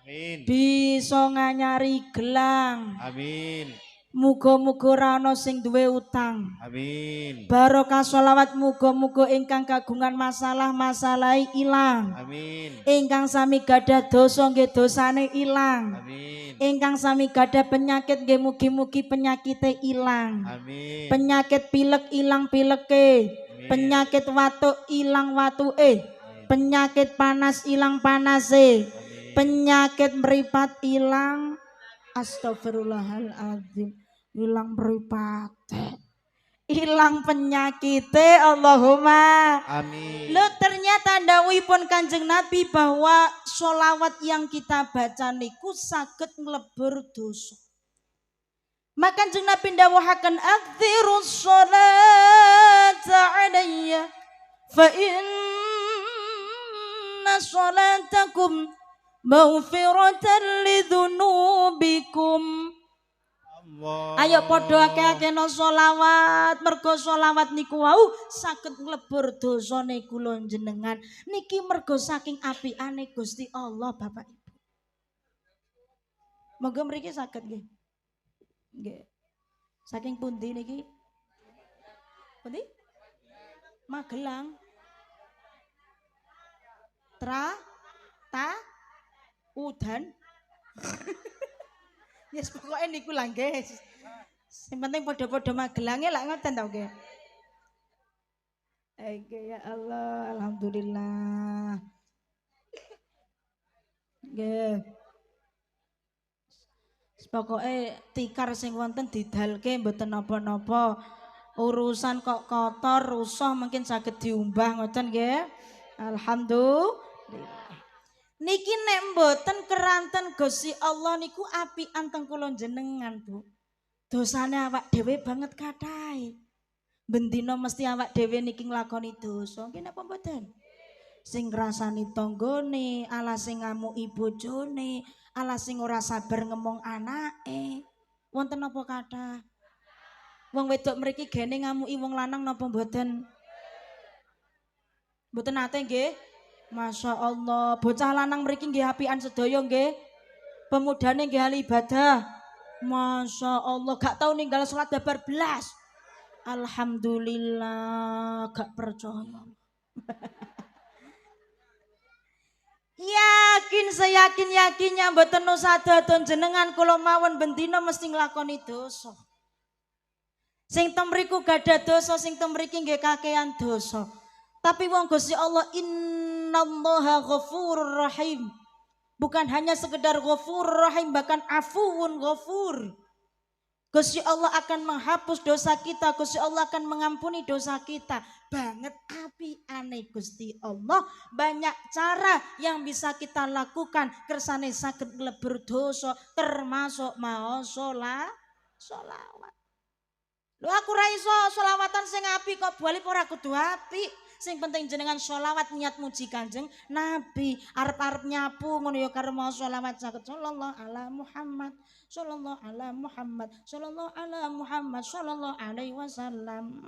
[SPEAKER 3] Amin.
[SPEAKER 1] Bisa nganyari gelang.
[SPEAKER 3] Amin.
[SPEAKER 1] Muga-muga ora ana sing duwe utang.
[SPEAKER 3] Amin.
[SPEAKER 1] Barokah sholawat muga-muga ingkang kagungan masalah-masalah ilang.
[SPEAKER 3] Amin.
[SPEAKER 1] Ingkang sami gadah dosa nggih dosane ilang.
[SPEAKER 3] Amin.
[SPEAKER 1] Ingkang sami gadah penyakit nggih mugi-mugi penyakite ilang.
[SPEAKER 3] Amin.
[SPEAKER 1] Penyakit pilek ilang pileke. Penyakit watuk ilang watuke. Penyakit panas ilang panase. Penyakit meripat ilang. Astagfirullahaladzim. Ilang mripate. ilang penyakite Allahumma.
[SPEAKER 3] Amin.
[SPEAKER 1] Lo ternyata dawuhipun Kanjeng Nabi bahwa sholawat yang kita baca niku saged nglebur dosa. Maka Kanjeng Nabi dawuhaken aktsirus sholata alayya fa inna sholatakum maghfiratan lidzunubikum. Ayo padha akeh-akehna sholawat, mergo sholawat niku wau saged nglebur dosane kula jenengan. Niki mergo saking apiane Gusti Allah Bapak Ibu. Moga mriki saged nggih. Nggih. Saking pundi niki? Pundi? Magelang. Udan. Yes, pokoknya niku lah guys. Yang penting podo-podo Magelangnya lah ngoten tau nggih. Oke ya Allah, alhamdulillah. Nggih. Pokoknya tikar sing wonten didalke mboten napa-napa. Urusan kok kotor, rusuh mungkin saged diumbah ngoten nggih. Alhamdulillah. Niki nek mboten keranten Gusti Allah niku apian teng kula jenengan, Bu. Dosane awak dhewe banget kathahe. Bendina mesti awak dhewe niki nglakoni dosa. Nggih napa mboten? Sing ngrasani tanggane, ala sing ngamuki bojone, ala sing ora sabar ngomong anake. Wonten napa kathah? Wong wedok mriki gene ngamuki wong lanang napa mboten? Mboten nate nggih? Masya Allah, bocah lanang mriki nggih apian sedaya nggih. Pemudane nggih ahli ibadah. Masya Allah, gak tau ninggal salat babar belas. Alhamdulillah, gak percaya. Yakin seyakin-yakinnya mboten nusadatan jenengan kula mawon bendina mesti nglakoni dosa. Sing tem mriku gadah dosa, sing tem mriki nggih kakean dosa. Tapi wong Gusti Allah innallaha ghafurur rahim. Bukan hanya sekedar ghafurur rahim, bahkan afuwun ghafur. Gusti Allah akan menghapus dosa kita, Gusti Allah akan mengampuni dosa kita. Banget api aneh Gusti Allah. Banyak cara yang bisa kita lakukan kersane saged nglebur dosa, termasuk mau sholawat. Lho aku ra iso sholawatan sing apik kok bali ora kudu apik. Sing penting jenengan sholawat niat muji Kanjeng Nabi. Arep-arep nyapu ngono ya karo mau sholawat saged sallallahu ala Muhammad, sallallahu ala Muhammad, sallallahu ala Muhammad, sallallahu alaihi wasallam.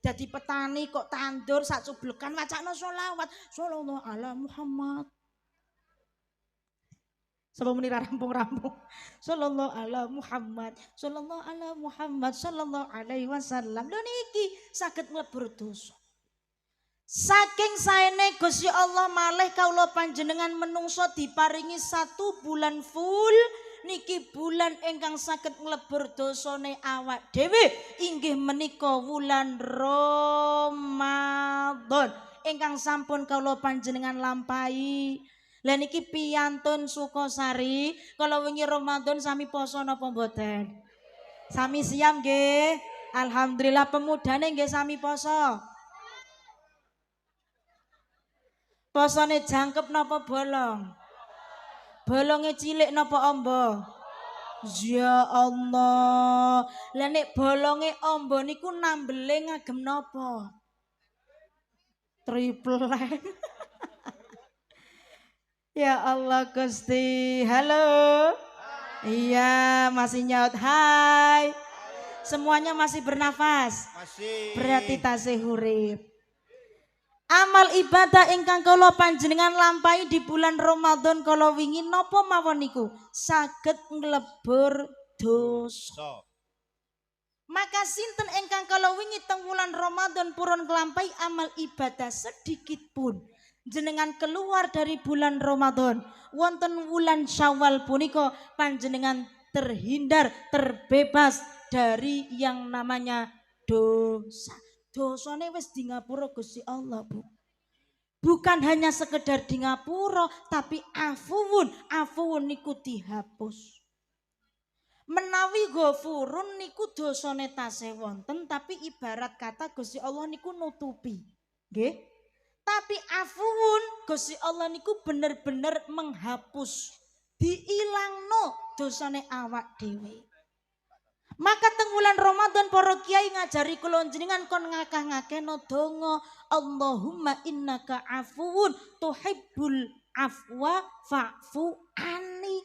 [SPEAKER 1] Jadi petani kok tandur sak cublekan wacana sholawat sallallahu ala Muhammad. Sebab muni rampung-rampung. Sallallahu ala Muhammad, sallallahu ala Muhammad, sallallahu alaihi wasallam. Lho niki saged mlebur dosa. Saking saene Gusti Allah malih kawula panjenengan menungso diparingi 1 bulan full niki bulan ingkang saged nglebur dosane awak dhewe inggih menika wulan Ramadan ingkang sampun kawula panjenengan lampahi. Lah niki piyantun Sukosari kala wingi Ramadan sami poso napa mboten? Sami siam nggih. Alhamdulillah pemudane nggih sami poso. Posone jangkep napa bolong? Bolonge cilik napa amba? Ya Allah. Lah nek bolonge amba niku nambele ngagem napa? Triple. Ya Allah Gusti. Halo. Iya, masih nyaut. Hai. Semuanya masih bernafas.
[SPEAKER 3] Masih.
[SPEAKER 1] Berarti tasih urip. Amal ibadah ingkang kula panjenengan lampahi di bulan Ramadan kala wingi napa mawon niku saged nglebur dosa. Maka sinten ingkang kala wingi teng wulan Ramadan purun nglampahi amal ibadah sedikit pun jenengan keluar dari bulan Ramadan wonten wulan Syawal punika panjenengan terhindar terbebas dari yang namanya dosa. Dosane wis di ngapura Gusti Allah, Bu. Bukan hanya sekedar di ngapura, tapi afuwun niku dihapus. Menawi ghafurun niku dosane tasih wonten tapi ibarat kata Gusti Allah niku nutupi. Nggih. Tapi afuun Gusti Allah niku bener-bener menghapus. Diilangno dosane awak dhewe. Maka teng wulan Ramadan para kiai ngajari kula jenengan kon ngakeh-ngakehno donga Allahumma innaka afuun tuhibbul afwa fa'fu anni.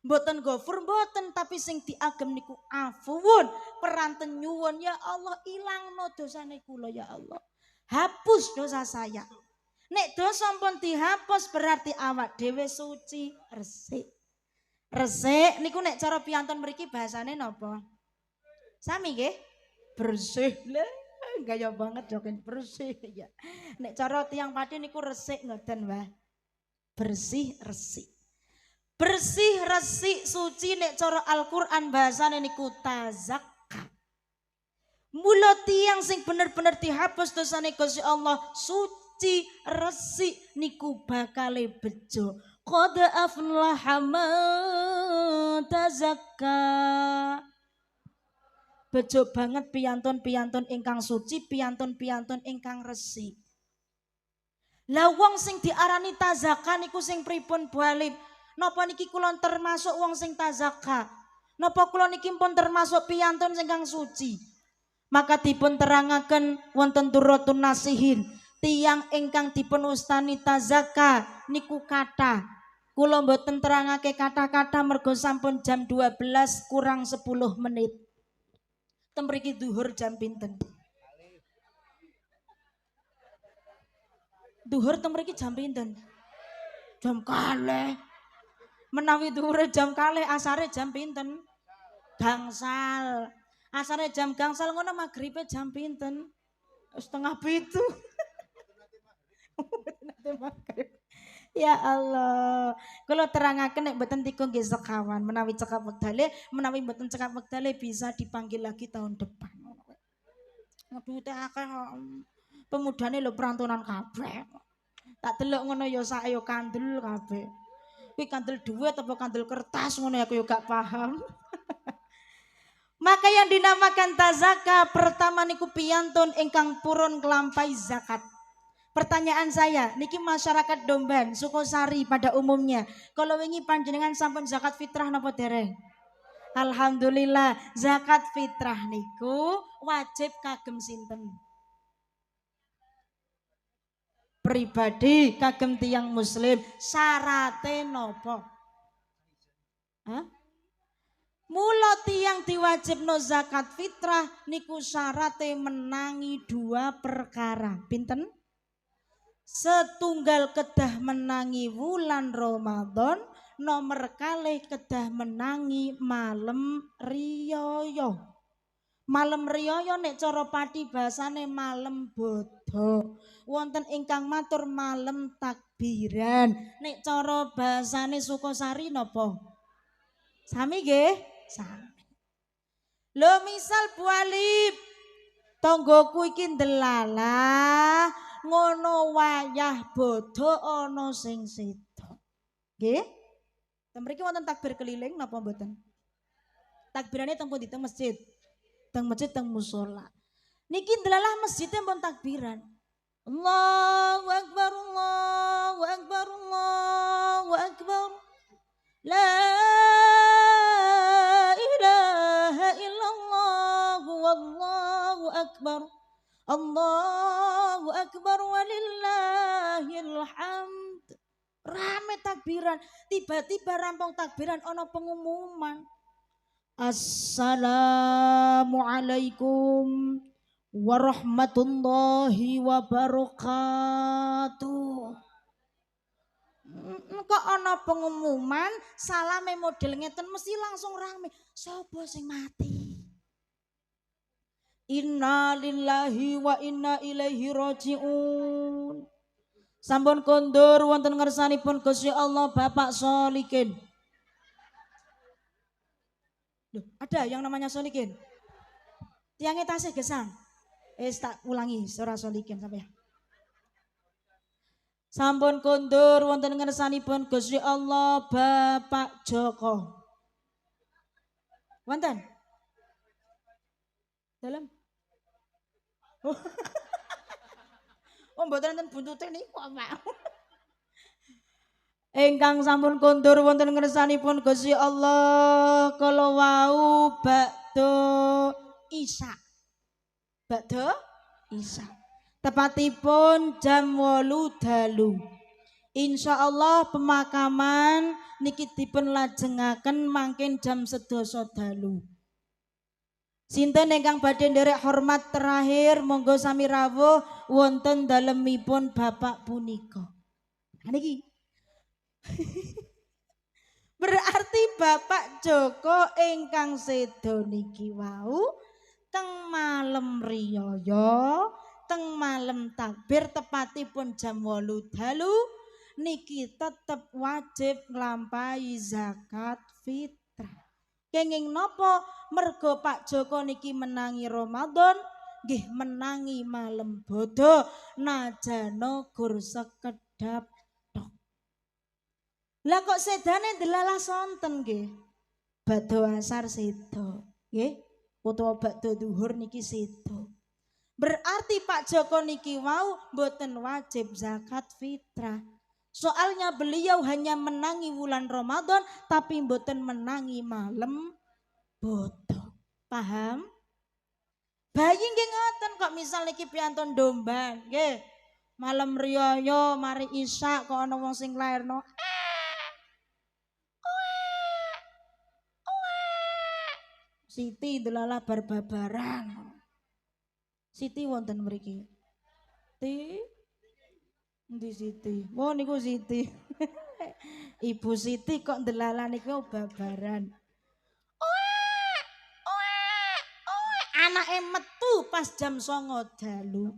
[SPEAKER 1] Mboten ghafur mboten tapi sing diagem niku afuun peranten nyuwun ya Allah ilangno dosane kula ya Allah. Hapus dosa saya. Nek dosa pun dihapus berarti awak dhewe suci resik. Resik niku nek cara piantun mriki bahasane napa? Sami nggih? Bersih lah. Gaya banget jokin bersih ya. Nek cara tiang pati niku resik ngoten wae. Bersih resik. Bersih resik suci nek cara Al-Qur'an bahasane niku tazakka. Mula tiang sing bener-bener dihapus dosane Gusti Allah suci resik niku bakale bejo. Qad aflaha man tazakka. Bejo banget piantun-piantun ingkang suci, piantun-piantun ingkang resik. Lah wong sing diarani tazaka niku sing pripun Bu Alim? Napa niki kula termasuk wong sing tazaka? Napa kula niki pun termasuk piantun ingkang suci? Maka dipun terangaken wonten Durratun Nasihin, tiyang ingkang dipun ustani tazaka niku kathah. Kula mboten terangake kata-kata mergo sampun jam 12 kurang 10 menit. Temriki duhur jam pinten? Duhur temriki jam pinten? Jam kalih. Menawi duhure jam kalih, asare jam pinten? Gangsal. Asare jam gangsal ngono maghribe jam pinten? Setengah 7. Nanti maghrib. Ya Allah, kalau terangaken nek mboten tiga nggih sekawan, menawi cekap wektale, menawi mboten cekap wektale bisa dipanggil lagi tahun depan. Aduh teh akeh pemudane lho perantunan kabeh. Tak delok ngono ya sak ya kandel kabeh. Kuwi kandel dhuwit apa kandel kertas ngono aku ya gak paham. Maka yang dinamakan tazaka pertama niku piyantun ingkang purun kelampai zakat. Pertanyaan saya, niki masyarakat Domban, Sukosari pada umumnya, kalau wingi panjenengan sampun zakat fitrah napa dereng? Alhamdulillah, zakat fitrah niku wajib kagem sinten? Pribadi kagem tiyang muslim, syarate napa? Hah? Mula tiyang diwajibno zakat fitrah niku syarate menangi 2 perkara. Pinten? Setunggal kedah menangi wulan Ramadan, nomor kalih kedah menangi malam riyaya. Malam riyaya nek cara pati bahasane malam bodho. Wonten ingkang matur malam takbiran. Nek cara bahasane Sukosari napa? Sami nggih? Sami. Lho misal Bu Alip, tanggoku iki ndelalah ngono wayah bodho ana sing sedok. Nggih? Temriki wonten takbir keliling napa mboten? Takbirane teng pundi? Teng masjid. Teng masjid teng musala. Niki ndelalah masjidnya pun takbiran. Allahu akbar Allahu akbar Allahu akbar. La ilaha illallah wallahu akbar. Allahu akbar walillahil hamd. Rame takbiran, tiba-tiba rampung takbiran ana pengumuman. Assalamualaikum warahmatullahi wabarakatuh. Kok ana pengumuman salame model ngeten mesti langsung rame. Sapa sing mati? Inna lillahi wa inna ilaihi rajiun. Sampun kondur wonten ngersanipun Gusti Allah Bapak Solikin. Loh, ada yang namanya Solikin? Tiangnya tasih gesang. Tak ulangi ora Solikin sampai. Sampun kondur wonten ngersanipun Gusti Allah Bapak Joko. Wonten? Dalam? Oh mboten enten buntute niku apa? Ingkang sampun kondur wonten ngersanipun Gusti Allah kala wau bakdo Isya. Bakdo Isya. Tepatipun jam 8 dalu. Insyaallah pemakaman niki dipun lajengaken mangkin jam 11 dalu. Sinten ingkang badhe nderek hormat terakhir monggo sami rawuh wonten dalemipun bapak punika. Niki berarti Bapak Joko ingkang sedo niki wau teng malem riyaya, teng malem takbir tepatipun jam 8 dalu niki tetep wajib nglampahi zakat fitrah. Kenging napa mergo Pak Joko niki menangi Ramadan, nggih menangi malem bodo najana gur sekedap tok. Lah kok sedane delalah sonten nggih. Bakdo asar sedo, nggih. Utawa bakdo duhur niki sedo. Berarti Pak Joko niki wau mboten wajib zakat fitrah. Soalnya beliau hanya menangi bulan Ramadan tapi mboten menangi malam bodoh. Paham? Bayi nggih ngoten kok misal niki piantun domba, nggih. Malam riyaya mari isya kok ana wong sing lairno. Siti delalah bar-babaran. Siti wonten mriki. Ti Endi Siti? Oh niku Siti. Ibu Siti kok ndelalah niku babaran. Anake metu pas jam 09.00 dalu.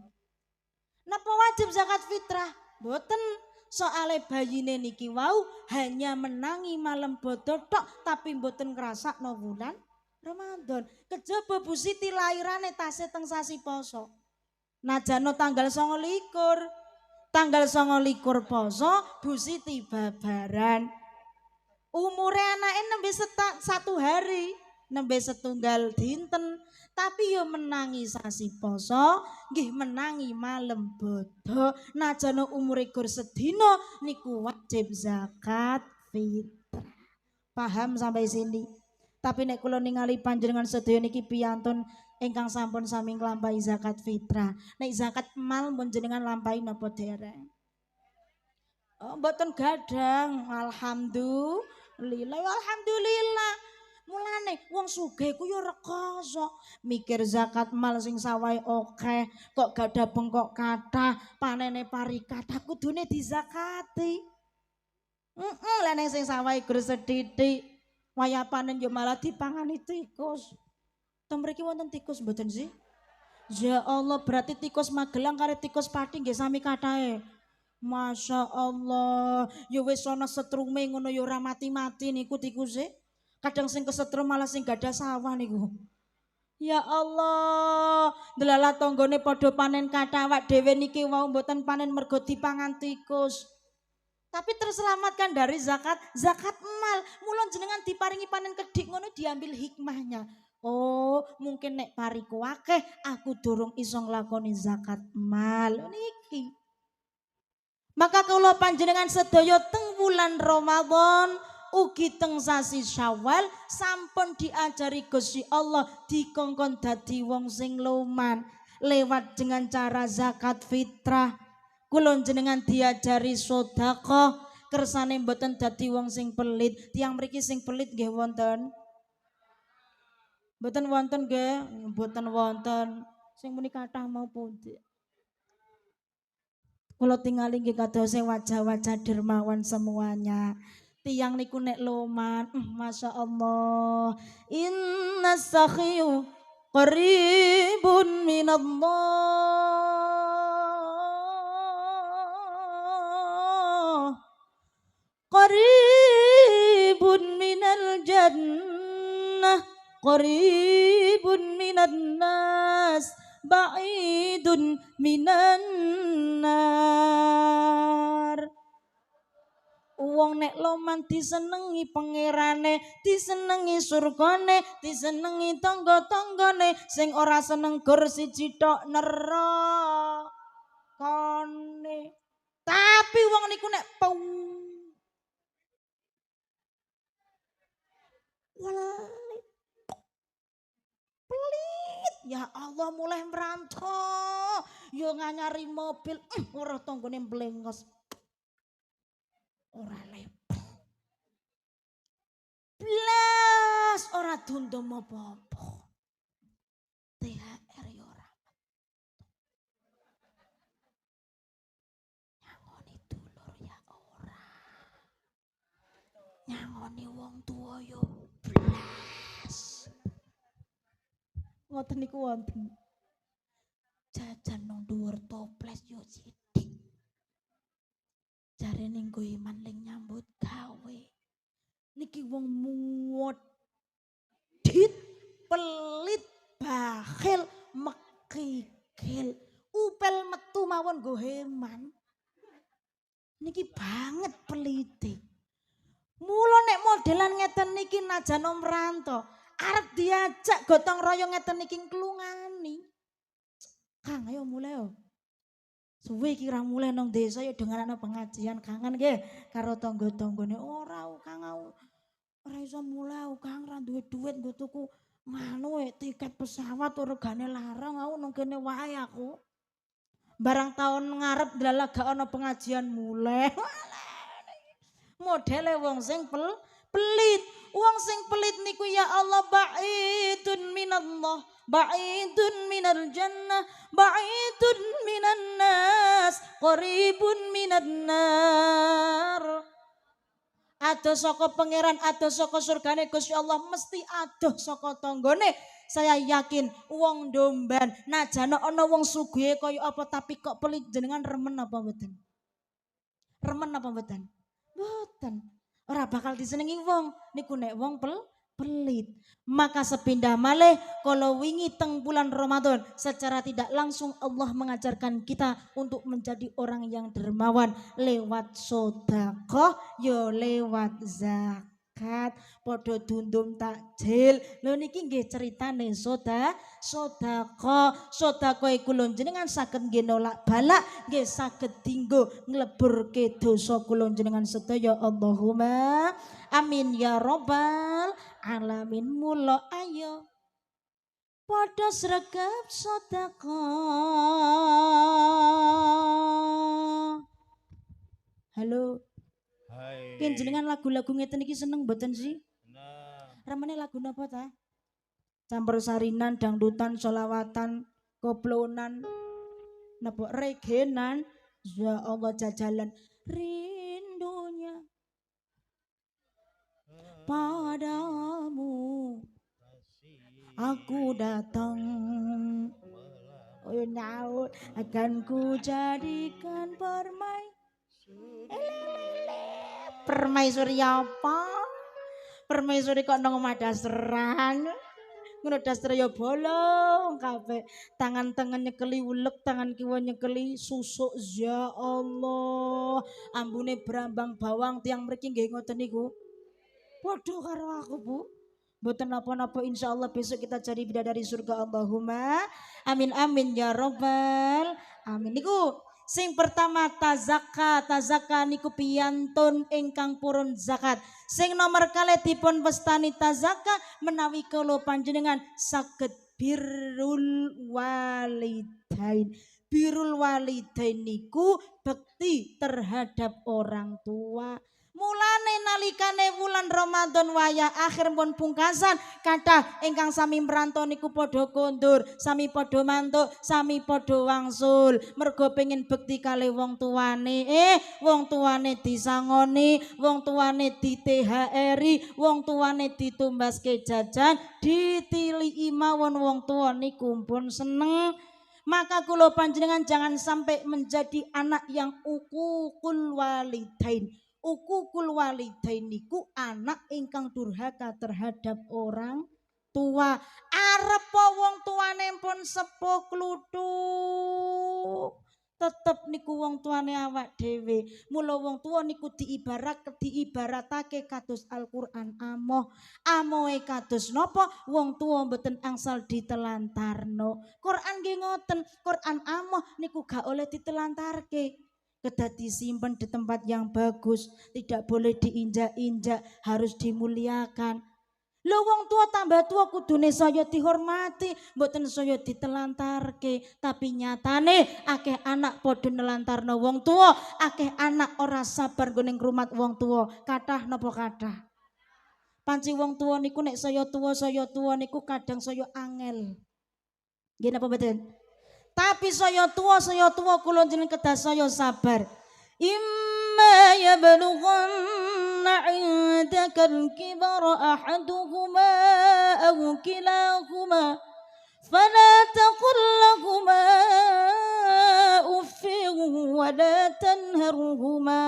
[SPEAKER 1] Napa wajib zakat fitrah? Mboten. Soale bayine niki wau hanya menangi malam bodo tok tapi mboten ngrasakno wulan Ramadan. Kejaba Bu Siti lairane tasih teng sasi poso. Najano tanggal 29. Tanggal 29 poso Bu Siti babaran. Umure anake nembe 1 hari, nembe setunggal dinten, tapi yo menangi sasi poso, nggih menangi malam bodo. Najana umure gur sedina niku wajib zakat fitrah. Paham sampai sini? Tapi nek kula ningali panjenengan sedaya niki piyantun ingkang sampun sami nglampahi zakat fitrah. Nek zakat mal mun jenengan lampahi napa dereng? Oh, mboten gadang. Alhamdulillah. Alhamdulillah. Mulane wong sugih ku yo rekoso mikir zakat mal sing sawahe akeh kok gadah bengkok kathah panene pari kathah kudune dizakati. Lah nek sing sawahe gur sethithik wayah panen yo malah dipangani tikus. Teng mriki wonten tikus mboten sih? Ya Allah, berarti tikus Magelang karo tikus Pati nggih sami kathahe. Masya Allah, ya wis ana setrume ngono ya ora mati-mati niku tikuse. Kadang sing kesetrum malah sing gadah sawah niku. Ya Allah, delalah tanggane padha panen kathah awak dhewe niki wau mboten panen mergo dipangan tikus. Tapi terselamatkan dari zakat mal. Mulon jenengan diparingi panen kedik ngono diambil hikmahnya. Oh, mungkin nek pariku akeh aku durung iso nglakoni zakat mal niki. Maka kula panjenengan sedaya teng wulan Ramadan ugi teng sasi Syawal sampun diajari Gusti Allah dikongkon dadi wong sing loman lewat dengan cara zakat fitrah. Kula jenengan diajari sedekah kersane mboten dadi wong sing pelit. Tiang mriki sing pelit nggih wonten? Mboten wonten nggih, mboten wonten. Sing muni kathah mau pundi? Kula tingali nggih kadose wajah-wajah dermawan semuanya. Tiang niku nek loman, Masya Allah. Inna sakhiyu qaribun minallah. Qaribun minal jannah. Qaribun minan nas. Ba'idun minan nar. wong nek loman disenengi pangerane, disenengi surgane, disenengi tangga-tanggane, sing ora seneng gur siji tok nerakane. Tapi wong niku nek welit, pelit, ya Allah mulai merantau, yo nganyari mobil, ora tanggane mblengos, ora lepo, blas ora dundum apa-apa, THR yo ora, nyangoni dulur ya ora, nyangoni wong tua yo blas. Ngoten niku wonten. Jajan nang dhuwur toples yo sithik. Jarene nggo iman ling nyambut gawe. Niki wong modit, pelit, bakhil, mekikil, upel metu mawon nggo heman. Niki banget pelite. Mula nek modelan ngeten niki najan omranto, arep diajak gotong royong ngeten niki klungani. Kang ayo mulai yo. Suwe kira mulai nang desa ya dengan anak pengajian kangen nggih karo tangga-tanggane ora Kang ora iso mulai Kang ra duwe duit nggo tuku nganu tiket pesawat regane larang aku nang kene wae aku. Barang tahun ngarep dalah gak ana pengajian mulai. Modele wong sing pelit. Wong sing pelit niku ya Allah ba'idun minallah, ba'idun minal jannah, ba'idun minan nas, qaribun minan nar. Adoh saka pangeran, adoh saka surgane Gusti Allah, mesti adoh saka tanggane. Saya yakin wong domban najane ana wong sugih kaya apa tapi kok pelit jenengan remen apa mboten? Remen apa mboten? Mboten. Ora bakal disenengi wong niku nek wong pelit. Maka sepindah malih kalau wingi teng bulan Ramadan secara tidak langsung Allah mengajarkan kita untuk menjadi orang yang dermawan lewat sedekah yo lewat zakat padha dundum takjil. Lho niki nggih critane sedekah iku lho jenengan saged nggih nolak balak nggih saged dinggo ngleburke dosa kula jenengan sedaya Allahumma amin ya rabbal alamin. Mula ayo padha sregep sedekah. Halo.
[SPEAKER 3] Hai.
[SPEAKER 1] Ken jenengan lagu-lagu ngeten iki seneng mboten sih?
[SPEAKER 3] Nah,
[SPEAKER 1] Ramane lagu napa ta? Campur sarinan, dangdutan, solawatan, koplonan, napa regenan. Ya Allah jajalan rindunya padamu aku datang. Oh nyaut akan ku jadikan permaisuri apa? Permaisuri kok nang omah dasteran. Ngono daster ya bolong kabeh. Tangan tengen nyekeli ulek, tangan kiwa nyekeli susuk. Ya Allah. Ambune brambang bawang tiang mriki nggih ngoten niku. Padha karo aku, Bu. Mboten napa-napa insyaallah besok kita cari bidadari surga Allahumma amin amin ya robbal amin. Niku sing pertama tazaka niku piyantun ingkang purun zakat. Sing nomor kalih dipun pestani tazaka menawi kula panjenengan saged birrul walidain. Birrul walidain niku bekti terhadap orang tua. Mulane nalikane wulan Ramadan wayah akhir pun pungkasan kathah ingkang sami merantau niku padha kondur, sami padha mantuk, sami padha wangsul. Mergo pengin bekti kalih wong tuane, wong tuane disangoni, wong tuane di THR-i, wong tuane ditumbaske jajan, ditiliki mawon wong tua niku pun seneng. Maka kula panjenengan jangan sampai menjadi anak yang ukukul walidain. Ukukul walidain niku anak ingkang durhaka terhadap orang tua. Arep wong tuane pun sepuh kluthuk tetep niku wong tuane awak dhewe. Mula wong tua niku diibaratake kados Al-Qur'an amoh. Amohe kados napa? Wong tua mboten angsal ditelantarno. Quran nggih ngoten, Quran amoh niku gak oleh ditelantarke. Kedah disimpan di tempat yang bagus, tidak boleh diinjak-injak, harus dimuliakan. Lho wong tua tambah tua kudune saya dihormati, mboten saya ditelantarke, tapi nyatane akeh anak padha nelantarno wong tua, akeh anak ora sabar nggo ning ngrumat wong tua. Kathah napa kathah? Panci wong tua niku nek saya tua niku kadang saya angel. Nggih napa mboten? Tapi saya tua kula jeneng kedah saya sabar. Imma yablughanna 'indaka al-kibara ahaduhuma aw kilahuma fala taqul lahumā uffin wa la tanharhumā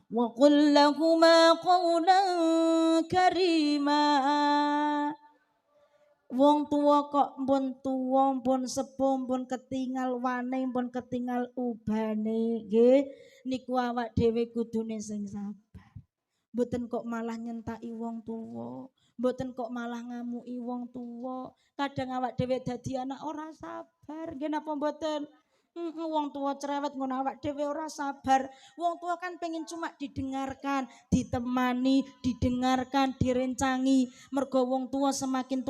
[SPEAKER 1] wa qul lahumā qawlan karīmā. Wong tua kok mpun tuwa, mpun sepuh, mpun ketingal wane, mpun ketingal ubane, nggih. Niku awak dhewe kudune sing sabar. Mboten kok malah nyentaki wong tuwa, mboten kok malah ngamuki wong tuwa. Kadang awak dhewe dadi anak ora sabar, nggih napa mboten? Wong tua cerewet ngono awak dhewe ora sabar. Wong tua kan pengen cuma didengarkan, ditemani, didengarkan, direncangi. Mergo wong tua semakin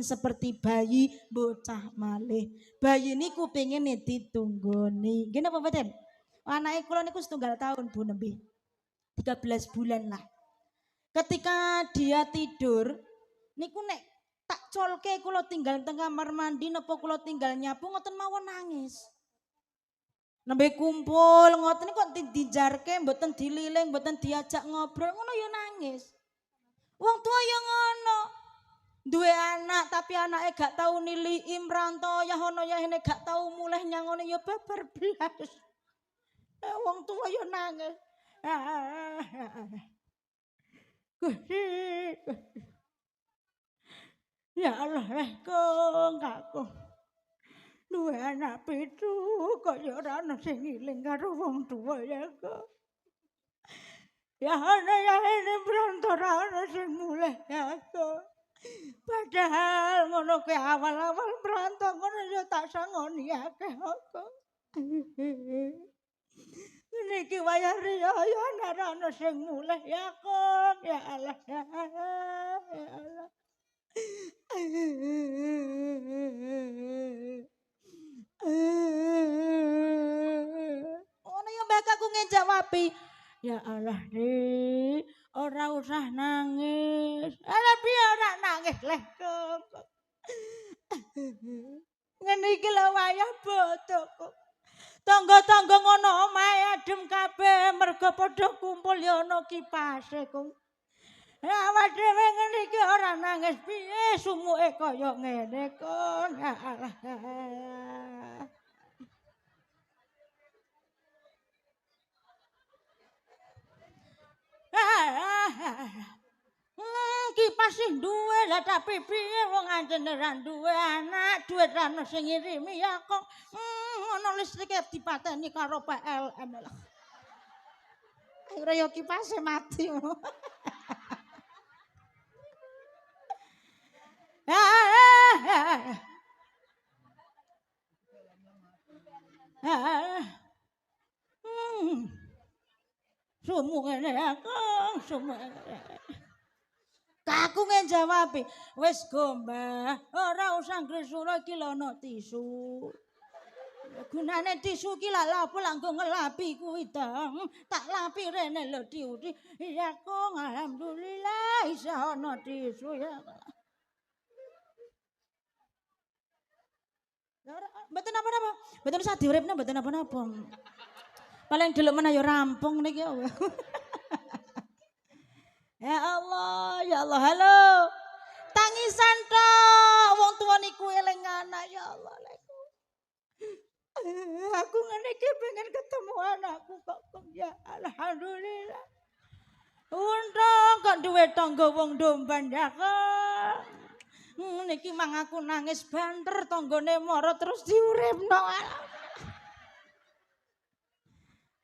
[SPEAKER 1] seperti bayi bocah malih. Bayi niku pengen ditunggoni. Nggih napa mboten? Anake kula niku setunggal tahun Bu nembe. 13 bulan lah. Ketika dia tidur niku nek tak colke kula tinggal teng kamar mandi napa kula tinggal nyapu ngoten mawon nangis. Nembe kumpul ngoten kok dijarke mboten dililing, mboten diajak ngobrol ngono ya nangis. Wong tua ya ngono. Duwe anak tapi anake gak tau niliki mrantau ya ono ya ini gak tau mulih nyangone ya babar blas. Wong tua ya nangis. Ya Allah aku. Duwe anak pitu kok ya ora ana sing ngiling karo wong tuwa ya kok. Ya ana ya ini brantara ana sing mulih ya kok. Padahal ngono kuwi awal-awal brantara ngono ya tak sangoni akeh kok. Niki wayah riyo ya ana sing mulih ya kok. Ya Allah ya Allah. Ono ya mbak aku ngejawabi. Ya Allah nih, ora usah nangis. Piye ora nangis leh kok. Ngene iki lho wayah bodo kok. Tangga-tangga ngono omahe adem kabeh mergo padha kumpul ya ono kipase kok. Awak dhewe ngene iki ora nangis piye sumuke kaya ngene kok. Ya Allah. Kipas sing duwe lah tapi piye wong anjene ra duwe anak, duit ra ono sing ngirimi ya kok. Ono listrike dipateni karo PLN lah. Akhire yo kipase mati. Sumu ngene aku, sumu. Kaku ngejawabi, wis gombah, ora usah gresura iki lho ana tisu. Gunane tisu ki lak lapo lak nggo ngelapi kuwi ta. Tak lapi rene lho diuti. Ya kok alhamdulillah iso ana tisu ya. Mboten apa-apa. Mboten usah diuripne mboten apa-apa. Paling delok meneh ya rampung niki. Ya Allah, ya Allah, halo. Tangisan tok wong tuwa niku eling anak ya Allah. Aku ngene iki pengen ketemu anakku kok ya alhamdulillah. Untung kok duwe tangga wong domban ya kok. Niki mang aku nangis banter tanggane mara terus diuripno.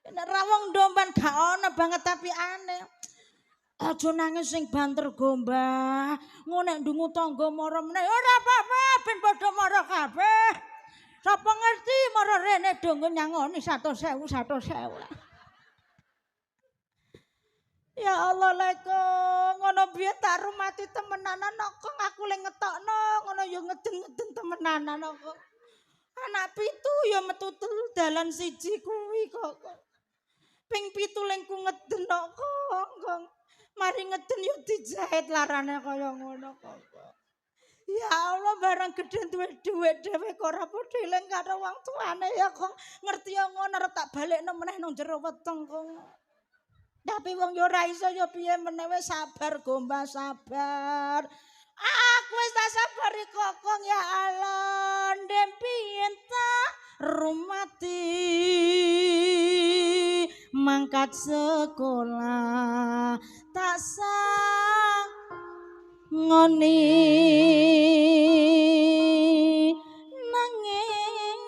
[SPEAKER 1] Nek rawong domban gak ono banget tapi aneh. Aja nangis sing banter gombah. Ngono nek ndungu tangga mara meneh ora apa-apa ben padha mara kabeh. Sapa ngerti mara rene donga nyangoni 100.000 100.000. Ya Allah leko ngono biyen tak rumati temenanan kok aku le ngetokno ngono ya ngeden-ngeden temenanan kok. Anak pitu ya metu dalan siji kuwi kok. Ping 7 lengku ngeden kok. Mari ngeden yo dijahit larane kaya ngono kok. Ya Allah barang gedhe duwe dhuwit dhewe kok ora padha eling karo wong tuane ya kok ngerti yo ngono arep tak balekno meneh nang jero weteng kok. Tapi wong yo ora iso yo piye meneh wis sabar gombah sabar. Aku wis tak sabar kokong ya Allah ndempien ta rumati mangkat sekolah tak sang ngoni nanging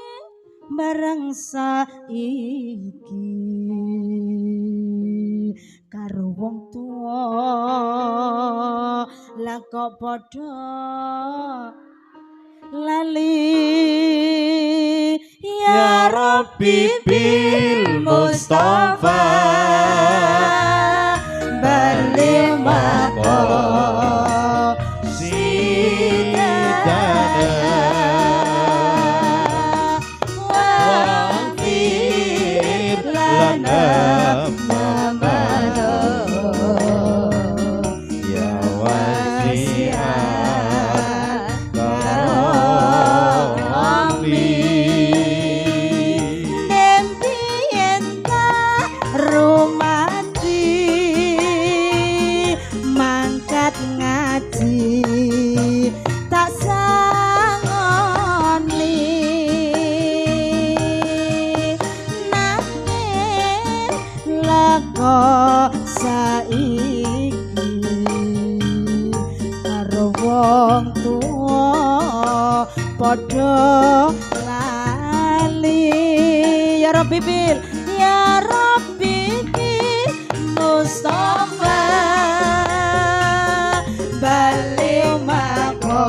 [SPEAKER 1] bareng saiki karo wong tuwa lah kok padha lali ya Rabbi bil Mustafa balik mako sidana wafir lana saiki karo wong tuwa padha lali ya Rabbi bil ya Rabbi bil Mustafa balik mako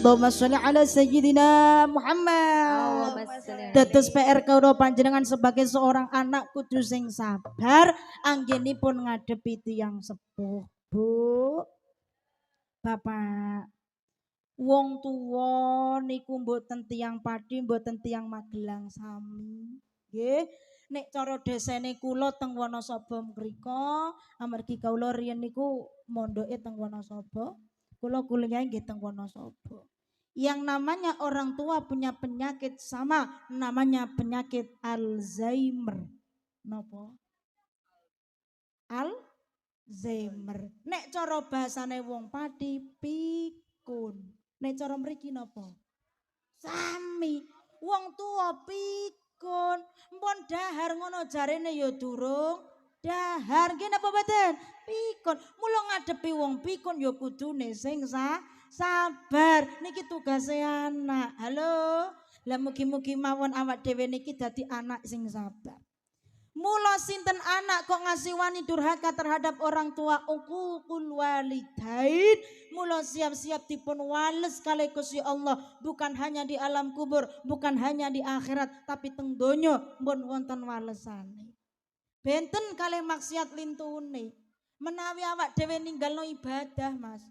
[SPEAKER 1] Allahumma sholli ala sayyidina Muhammad. Dados PR kawula panjenengan sebagai seorang anak kudu sing sabar anggenipun ngadepi tiyang sepuh. Bu, Bapak, wong tuwa niku mboten tiyang Pati, mboten tiyang Magelang sami. Nggih, nek cara desene kula teng Wonosobo mriko, amargi kawula riyen niku mondoke teng Wonosobo, kula kuliah nggih teng Wonosobo. Yang namanya orang tua punya penyakit sama, namanya penyakit Alzheimer. Napa? Alzheimer. Nek cara bahasane wong Pati pikun. Nek cara mriki napa? Sami. Wong tua pikun. Mpun dahar ngono jarene ya durung dahar. Nggih napa mboten? Pikun. Mula ngadepi wong pikun ya kudune sing sabar. Niki tugase anak. Halo. Lah mugi-mugi mawon awak dhewe niki dadi anak sing sabar. Mula sinten anak kok ngasih wani durhaka terhadap orang tua uququl walidain. Mula siap-siap dipun wales kalih Gusti Allah, bukan hanya di alam kubur, bukan hanya di akhirat, tapi teng donya pun wonten walesane. Benten kalih maksiat lintune. Menawi awak dhewe ninggalno ibadah, Mas.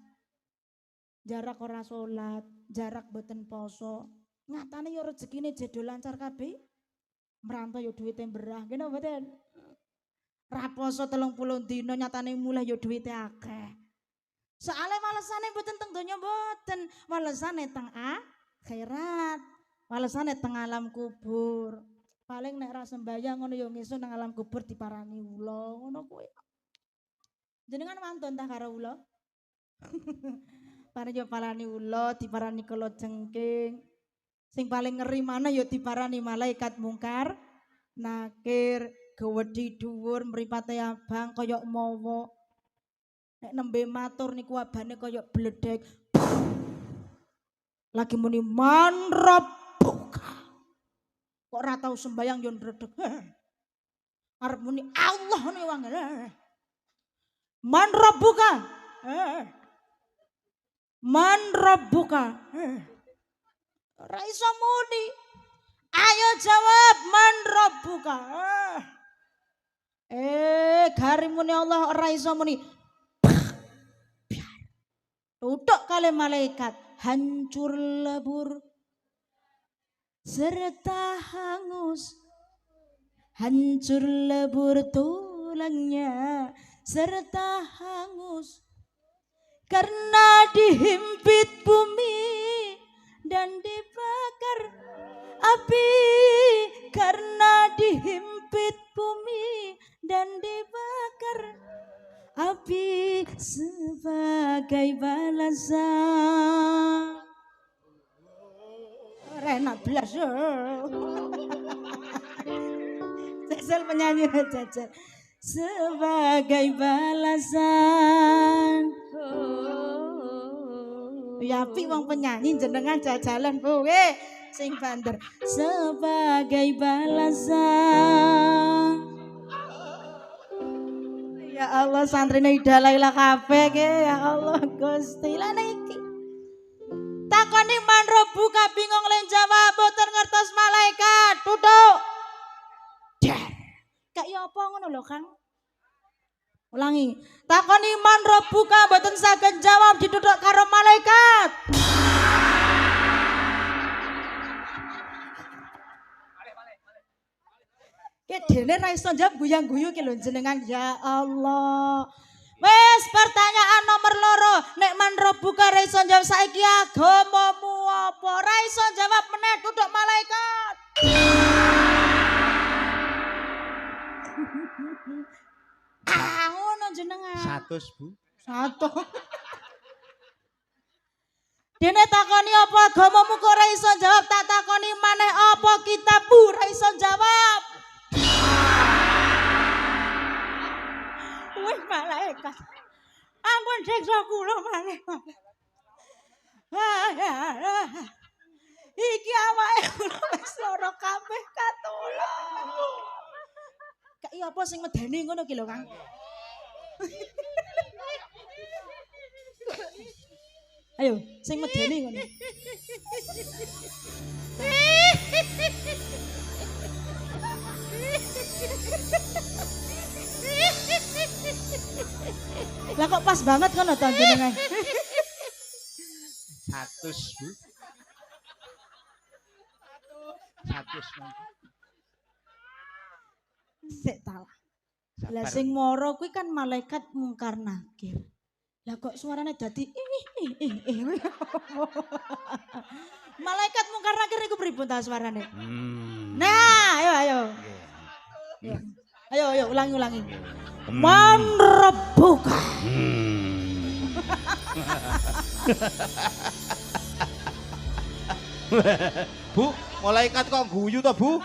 [SPEAKER 1] Jarak ora salat, jarak boten poso. Nyatane yo rezekine jedo lancar kabeh. Merantau yo duwite berah, ngene mboten. Ra poso 30 dina nyatane mulih yo duwite akeh. Soale walesane mboten teng donya mboten, walesane teng akhirat. Walesane teng alam kubur. Paling nek ra sembayang ngono yo ngesun nang alam kubur diparani ula, ngono kuwi. Jenengan wonten ta karo ula? Paling yo parani ula, diparani kala jengking. Sing paling ngeri mana yo diparani malaikat mungkar, nakir, gewedhi dhuwur, mripate abang kaya mawa. Nek nembe matur niku abane kaya bledek. Lagi muni man rabbuka. Kok ora tau sembayang yo ndredeg. Arep muni Allah ne wong. Man rabbuka. Man rabbuka. Ora iso muni. Ayo jawab man rabbuka. Gari muni Allah ora iso muni. Tutuk kali malaikat hancur lebur serta hangus. Hancur lebur tulangnya serta hangus karena dihimpit bumi dan dibakar api, karena dihimpit bumi dan dibakar api sebagai balasan. Enak belas. Jajal penyanyi Jajal. Sebagai balasan. Ya api wong penyanyi jenengan jajalan Bu. Sing banter. Sebagai balasan. Ya Allah santrine idalailah kabeh ge ya Allah Gusti. Lah niki. Takoni man rabbuka bingung len jawab boten ngertos malaikat. Tutuk. Kayak apa ngono lho Kang? Ulangi. Takoni man rabbuka boten saged jawab ditutuk karo malaikat. Ki dene ra iso jawab guyang-guyu ki lho jenengan ya Allah. Wes pertanyaan nomor loro, nek man rabbuka ra iso jawab saiki agamamu apa? Ra iso jawab meneh tutuk malaikat. Ngono jenengan.
[SPEAKER 3] 100 Bu.
[SPEAKER 1] 100. Dene takoni apa agamamu kok ora iso jawab, tak takoni maneh apa kitabmu ora iso jawab. Wih malaikat. Ampun siksa kula malaikat. Iki awake kula wis lara kabeh katulung. Kak iya apa sing medeni ngono ki lho Kang. Ayo, sing medeni ngono. Lah kok pas banget ngono to jenengan.
[SPEAKER 3] 100 Bu. 100.
[SPEAKER 1] Sik ta. Lah sing mara kuwi kan malaikat mungkar nakir. Lah kok suarane dadi malaikat mungkar nakir iku pripun ta suarane? Nah, ayo. Ayo ulangi. Man rabbuka.
[SPEAKER 3] Bu, malaikat kok guyu to Bu?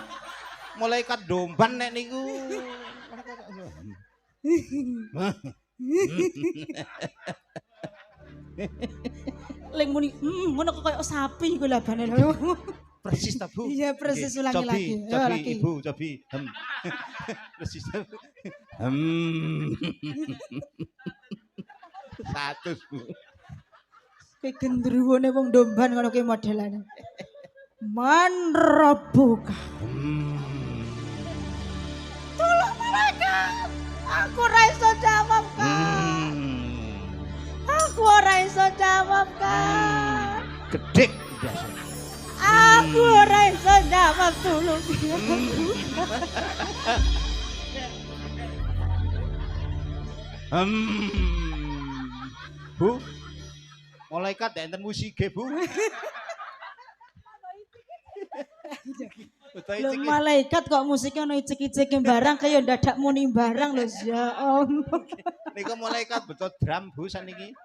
[SPEAKER 3] Malaikat domban nek niku.
[SPEAKER 1] Leng muni ngono kok koyo sapi iku labane lho.
[SPEAKER 3] Persis ta Bu?
[SPEAKER 1] Iya persis ulangi lagi.
[SPEAKER 3] Cobi Ibu, cobi. Persis ta Bu? 100 Bu.
[SPEAKER 1] Kayak gendruwone wong domban ngono ki modelane. Man rabbuka. Tolong malaikat. Aku ora iso jawab kan. Aku ora iso jawab kan.
[SPEAKER 3] Gedek biasa.
[SPEAKER 1] Aku ora iso jawab tulung.
[SPEAKER 3] Bu, malaikat enten musike Bu.
[SPEAKER 1] Lho malaikat kok musiknya ono icik-icike barang kaya dadak muni barang lho ya Allah.
[SPEAKER 3] Niku malaikat betul drum Bu saniki.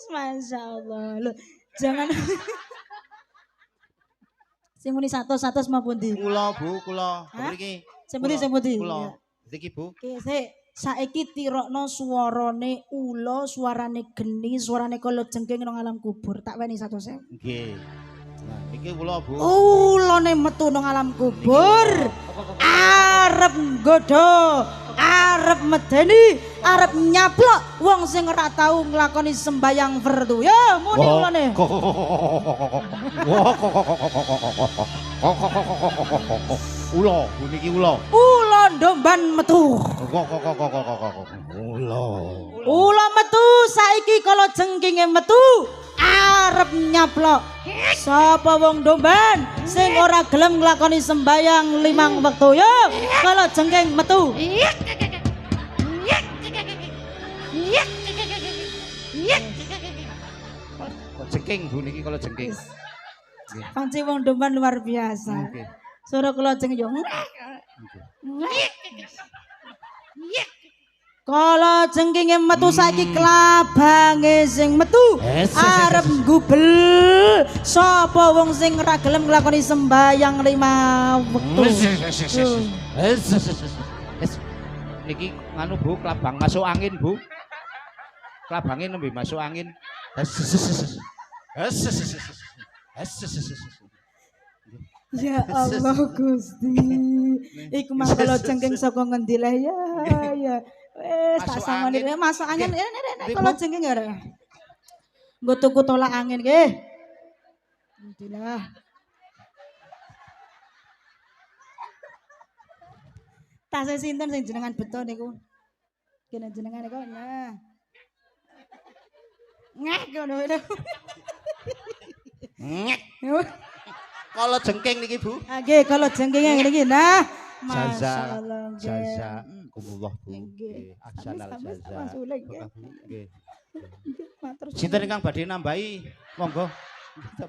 [SPEAKER 1] Masya Allah. Loh, jangan sing muni 100 mau pundi?
[SPEAKER 3] Kula Bu, kula.
[SPEAKER 1] Hah?
[SPEAKER 3] Mriki.
[SPEAKER 1] Sing pundi sing pundi?
[SPEAKER 3] Kula. Mriki Bu.
[SPEAKER 1] Oke, saiki tirokno suarane ula, suarane geni, suarane kala jengking nang alam kubur. Tak weni 100.000.
[SPEAKER 3] Nggih. Nah, niki kula Bu.
[SPEAKER 1] Ulane metu nang alam kubur. Arep nggodha, arep medeni, arep nyaplok wong sing ora tau nglakoni sembayang fardu. Ya, muni ulane.
[SPEAKER 3] Ula, niki ula.
[SPEAKER 1] Ula ndomban metu.
[SPEAKER 3] Ula.
[SPEAKER 1] Ula metu saiki kala jengkinge metu arep nyaplok. Sapa wong domban sing ora gelem nglakoni sembayang 5 wektu yo kala jengking metu.
[SPEAKER 3] Jengking Bu niki kalau jengking.
[SPEAKER 1] Panci wong domban luar biasa.
[SPEAKER 3] Nggih.
[SPEAKER 1] Suara kula jengking yo. Kala jengkinge metu saiki klabange sing metu arep gubel sapa wong sing ora gelem nglakoni sembayang 5 wektu.
[SPEAKER 3] Niki nganu Bu, klabang masuk angin Bu. Klabangnya nembe masuk angin.
[SPEAKER 1] Ya Allah Gusti. Iku mah kala jengking saka ngendi lah ya. Wes tak sangoni masuk angin kala jengking ya. Nggo tuku tolak angin nggih. Alhamdulillah. Tasih sinten sing jenengan beto niku? Kene jenengan niku nah. Ngek ngono lho.
[SPEAKER 3] Ngek. Kalau jengking niki Bu.
[SPEAKER 1] Nggih, kalau jengkinge ngene iki nah.
[SPEAKER 3] Jaza.
[SPEAKER 1] Masyaallah.
[SPEAKER 3] Jaza. Kumullah Bu.
[SPEAKER 1] Nggih.
[SPEAKER 3] Aksanal jaza.
[SPEAKER 1] Masulek nggih.
[SPEAKER 3] Nggih.
[SPEAKER 1] Matur
[SPEAKER 3] Sinten ingkang badhe nambahi? Monggo.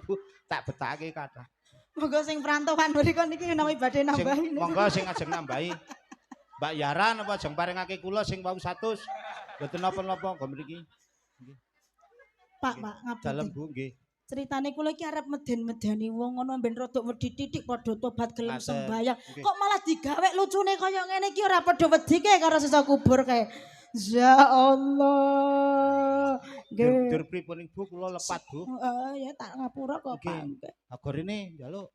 [SPEAKER 3] Bu, tak betake kathah.
[SPEAKER 1] monggo sing perantauan mriku niki nami badhe nambahi.
[SPEAKER 3] Monggo sing ajeng nambahi. Mbak Yara napa ajeng paringake kula sing wau 100. Mboten napa-napa nggo mriki.
[SPEAKER 1] Pak,
[SPEAKER 3] Dalem
[SPEAKER 1] ngapunten.
[SPEAKER 3] Bu nggih.
[SPEAKER 1] Ceritane kula iki arep meden-medeni wong ngono ben rada wedi titik padha tobat gelem
[SPEAKER 3] Ngaten.
[SPEAKER 1] sembayang.
[SPEAKER 3] Nggih.
[SPEAKER 1] Kok malah digawe lucune kaya ngene iki ora padha wedi kae karo sisa kubur kae. Ya Allah. Nggih.
[SPEAKER 3] Dur pripun Ibu kula lepat Bu.
[SPEAKER 1] Ya tak ngapura kok
[SPEAKER 3] Nggih.
[SPEAKER 1] Pak.
[SPEAKER 3] Agorine njaluk.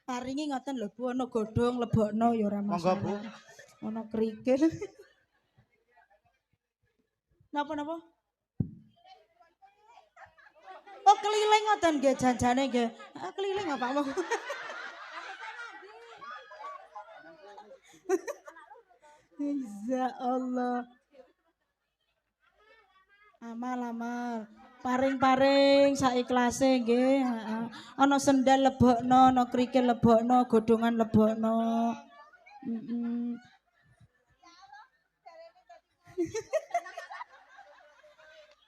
[SPEAKER 1] Paringi ngoten lho Bu ana godhong lebokno ya ora
[SPEAKER 3] Monggo, Bu.
[SPEAKER 1] masalah. Ana krikil. Napa-napa? Oh keliling ngoten nggih janjane nggih. Keliling apa Pak? Ya Allah. Amal. Paring-paring saiklase nggih, heeh. Ana sendal lebokno, ana krikil lebokno, godhongan lebokno.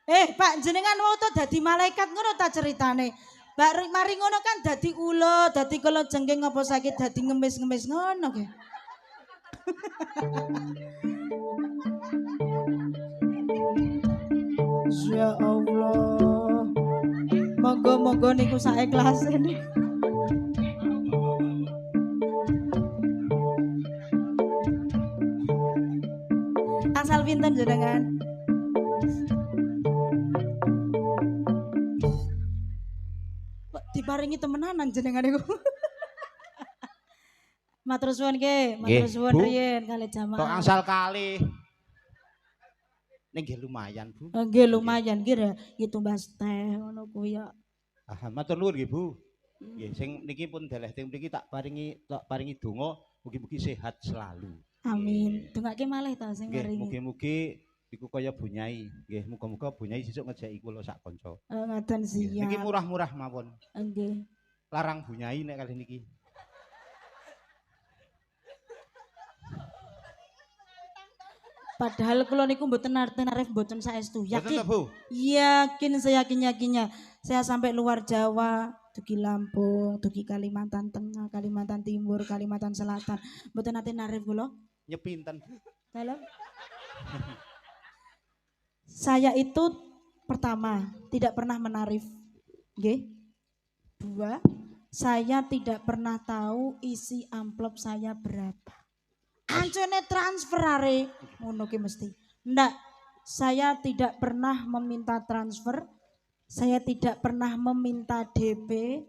[SPEAKER 1] Heeh. Pak jenengan mau to dadi malaikat ngono ta ceritane. Mari ngono kan dadi ula, dadi kala jengking apa sakit dadi ngemis-ngemis ngono nggih. Ya Allah. Monggo-monggo niku saiklase niku. Asal pinten jenengan? Kok diparingi temenanan jenengan niku? Matur suwun nggih, matur
[SPEAKER 3] Nggih,
[SPEAKER 1] suwun
[SPEAKER 3] Bu.
[SPEAKER 1] riyen kali
[SPEAKER 3] Kok
[SPEAKER 1] jamaah.
[SPEAKER 3] angsal kali. Ning nggih lumayan Bu.
[SPEAKER 1] Nggih lumayan nggih tumbas teh ngono kuwi ya.
[SPEAKER 3] Ah, matur nuwun nggih Bu. Nggih, sing niki pun deleh teng mriki tak paringi donga mugi-mugi sehat selalu.
[SPEAKER 1] Amin. Dongake malih ta sing
[SPEAKER 3] Nggih,
[SPEAKER 1] maringi.
[SPEAKER 3] mugi-mugi iku kaya Bunyai. Nggih, muga-muga Bunyai sesuk ngejeki kula sak kanca.
[SPEAKER 1] Ngaten
[SPEAKER 3] Niki
[SPEAKER 1] siap.
[SPEAKER 3] murah-murah mawon.
[SPEAKER 1] Nggih.
[SPEAKER 3] Larang Bunyai nek kali niki.
[SPEAKER 1] Padahal kula niku mboten arep mboten saestu.
[SPEAKER 3] Mboten
[SPEAKER 1] Yakin.
[SPEAKER 3] to, Bu?
[SPEAKER 1] Yakin seyakin-yakinnya. Saya sampai luar Jawa, dugi Lampung, dugi Kalimantan Tengah, Kalimantan Timur, Kalimantan Selatan. Mboten nate narif kula.
[SPEAKER 3] Nyepinten.
[SPEAKER 1] Dalam Saya itu pertama tidak pernah menarif. Nggih. Dua, saya tidak pernah tahu isi amplop saya berapa. Ancene transfer are ngono ki mesti. Ndak, saya tidak pernah meminta transfer. Saya tidak pernah meminta DP.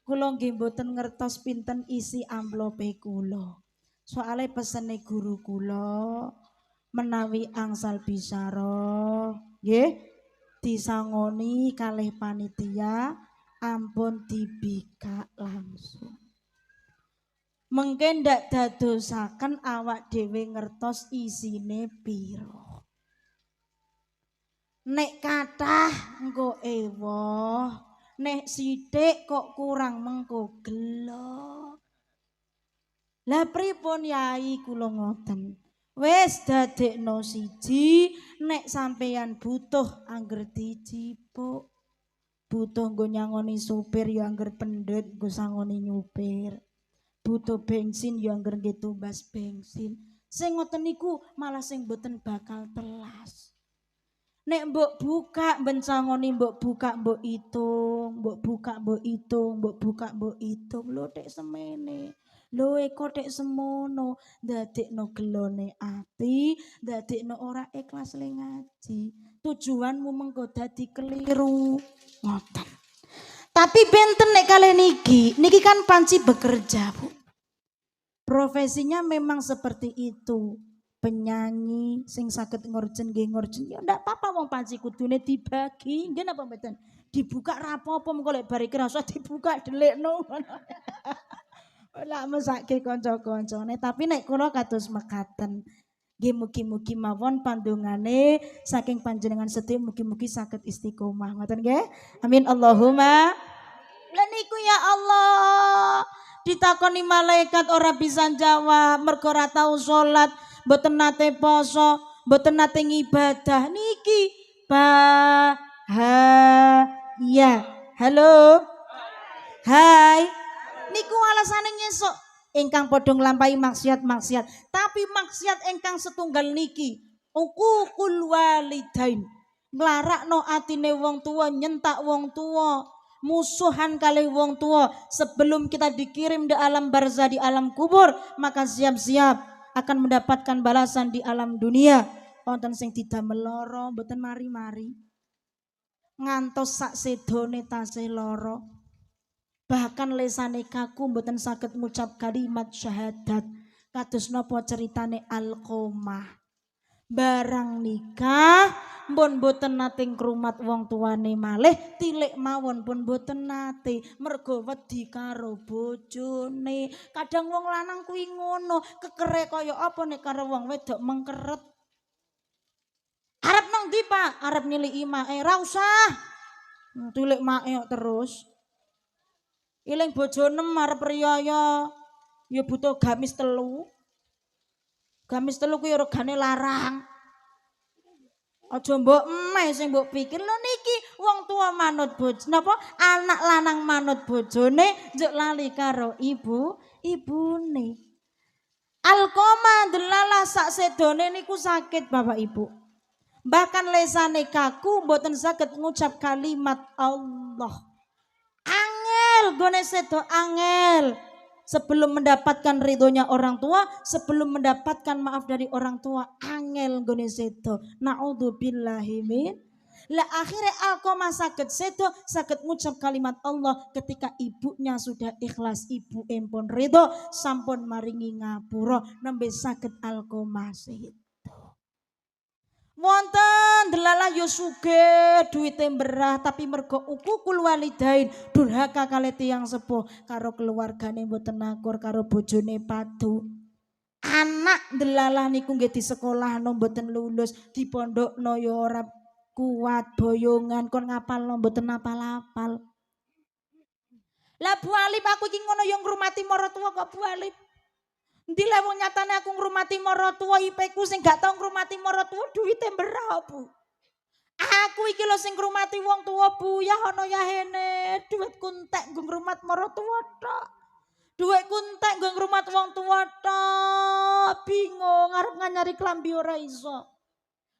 [SPEAKER 1] Kula nggih mboten ngertos pinten isi amplope kula. Soale pesene guru kula menawi angsal bisyara nggih disangoni kalih panitia ampun dibikak langsung. Mengke ndak dadosaken awak dhewe ngertos isine piro. Nek kathah engko ewoh, nek sithik kok kurang mengko gelo. Lah pripun yai kula ngoten. Wis dadekno siji nek sampeyan butuh angger dijipuk. Butuh nggo nyangoni supir ya angger pendhet nggo sangoni nyupir. Butuh bensin ya angger nggih tumbas bensin. Sing ngoten niku malah sing boten bakal telas. Nek mbok buka bencangoni mbok buka mbok itung, mbok buka mbok itung, mbok buka mbok itung lho tek semene. Lho eko tek semono, ndadekno gelone ati, ndadekno ora ikhlas le ngaji. Tujuanmu mengko dadi keliru. Ngoten. Tapi benten nek kalian niki kan panci bekerja, Bu. Profesinya memang seperti itu. Penyanyi sing saged ngorjen nggih ngorjen ya ndak apa-apa wong panci kudune dibagi nggih napa mboten dibuka rapopo mengko lek bar iki ra usah dibuka delikno ora mesake kanca-kancane tapi nek kula kados mekaten nggih mugi-mugi mawon pandongane saking panjenengan sedaya mugi-mugi saged istiqomah ngoten nggih amin Allahumma lha niku ya Allah ditakoni malaikat ora bisa jawab mergo ora tau salat mboten nate poso, mboten nate ngibadah niki bahaya. Halo. Hai. Niku alasane nyesuk ingkang padha nglampahi maksiat-maksiat, tapi maksiat ingkang setunggal niki uququl walidain. Nglarakno atine wong tua, nyentak wong tua, musuhan kali wong tua sebelum kita dikirim di alam barzah di alam kubur, maka siap-siap akan mendapatkan balasan di alam dunia. Wonten sing didamel lara mboten mari-mari. Ngantos sak sedone tasih lara. Bahkan lesane kaku mboten saged ngucap kalimat syahadat. Kados napa ceritane Alqomah. Barang nikah mbon boten nate ngrumat wong tuane malih tilik mawon pun boten nate mergo wedi karo bojone. Kadang wong lanang kuwi ngono, kekere kaya apa nek karo wong wedok mengkeret. Arep nang ndi, Pak? Arep niliki mae, ra usah. Tilik mae terus. Iling bojone arep riyaya ya butuh gamis 3. Gamis 3 kuwi regane larang. Aja mbok emeh sing mbok pikir lho niki wong tua manut bojone napa anak lanang manut bojone njek lali karo ibune. Alqomah delalah sak sedone niku sakit Bapak Ibu. Bahkan lesane kaku mboten saged ngucap kalimat Allah. Angel gone sedo angel. Sebelum mendapatkan ridhonya orang tua, sebelum mendapatkan maaf dari orang tua, angel gone sedo. Naudzubillahi min. Lah akhirnya Alqomah saged sedo, saged ngucap kalimat Allah ketika ibunya sudah ikhlas, ibu empon ridho, sampun maringi ngapura, nembe saged Alqomah sedo. Wonten delalah yo sugih duwite mberah tapi mergo uququl walidain durhaka kali tiyang sepuh karo keluargane mboten akur karo bojone padu. Anak delalah niku nggih disekolahno mboten lulus, dipondokno yo ora kuat, boyongan kon ngapalno mboten apal-apal. Lah Bu Alim aku iki ngono yo ngrumati maratuwa kok Bu Alim. Ndi le wong nyatane aku ngrumati maratuwa IP-ku sing gak tau ngrumati maratuwa duwite mberah Bu. Aku iki lho sing ngrumati wong tuwa Bu, ya ana ya hene, dhuwitku entek nggo ngrumat maratuwa tok. Dhuwitku entek nggo ngrumat wong tuwa tok. Bingung arep nganyari klambi ora iso.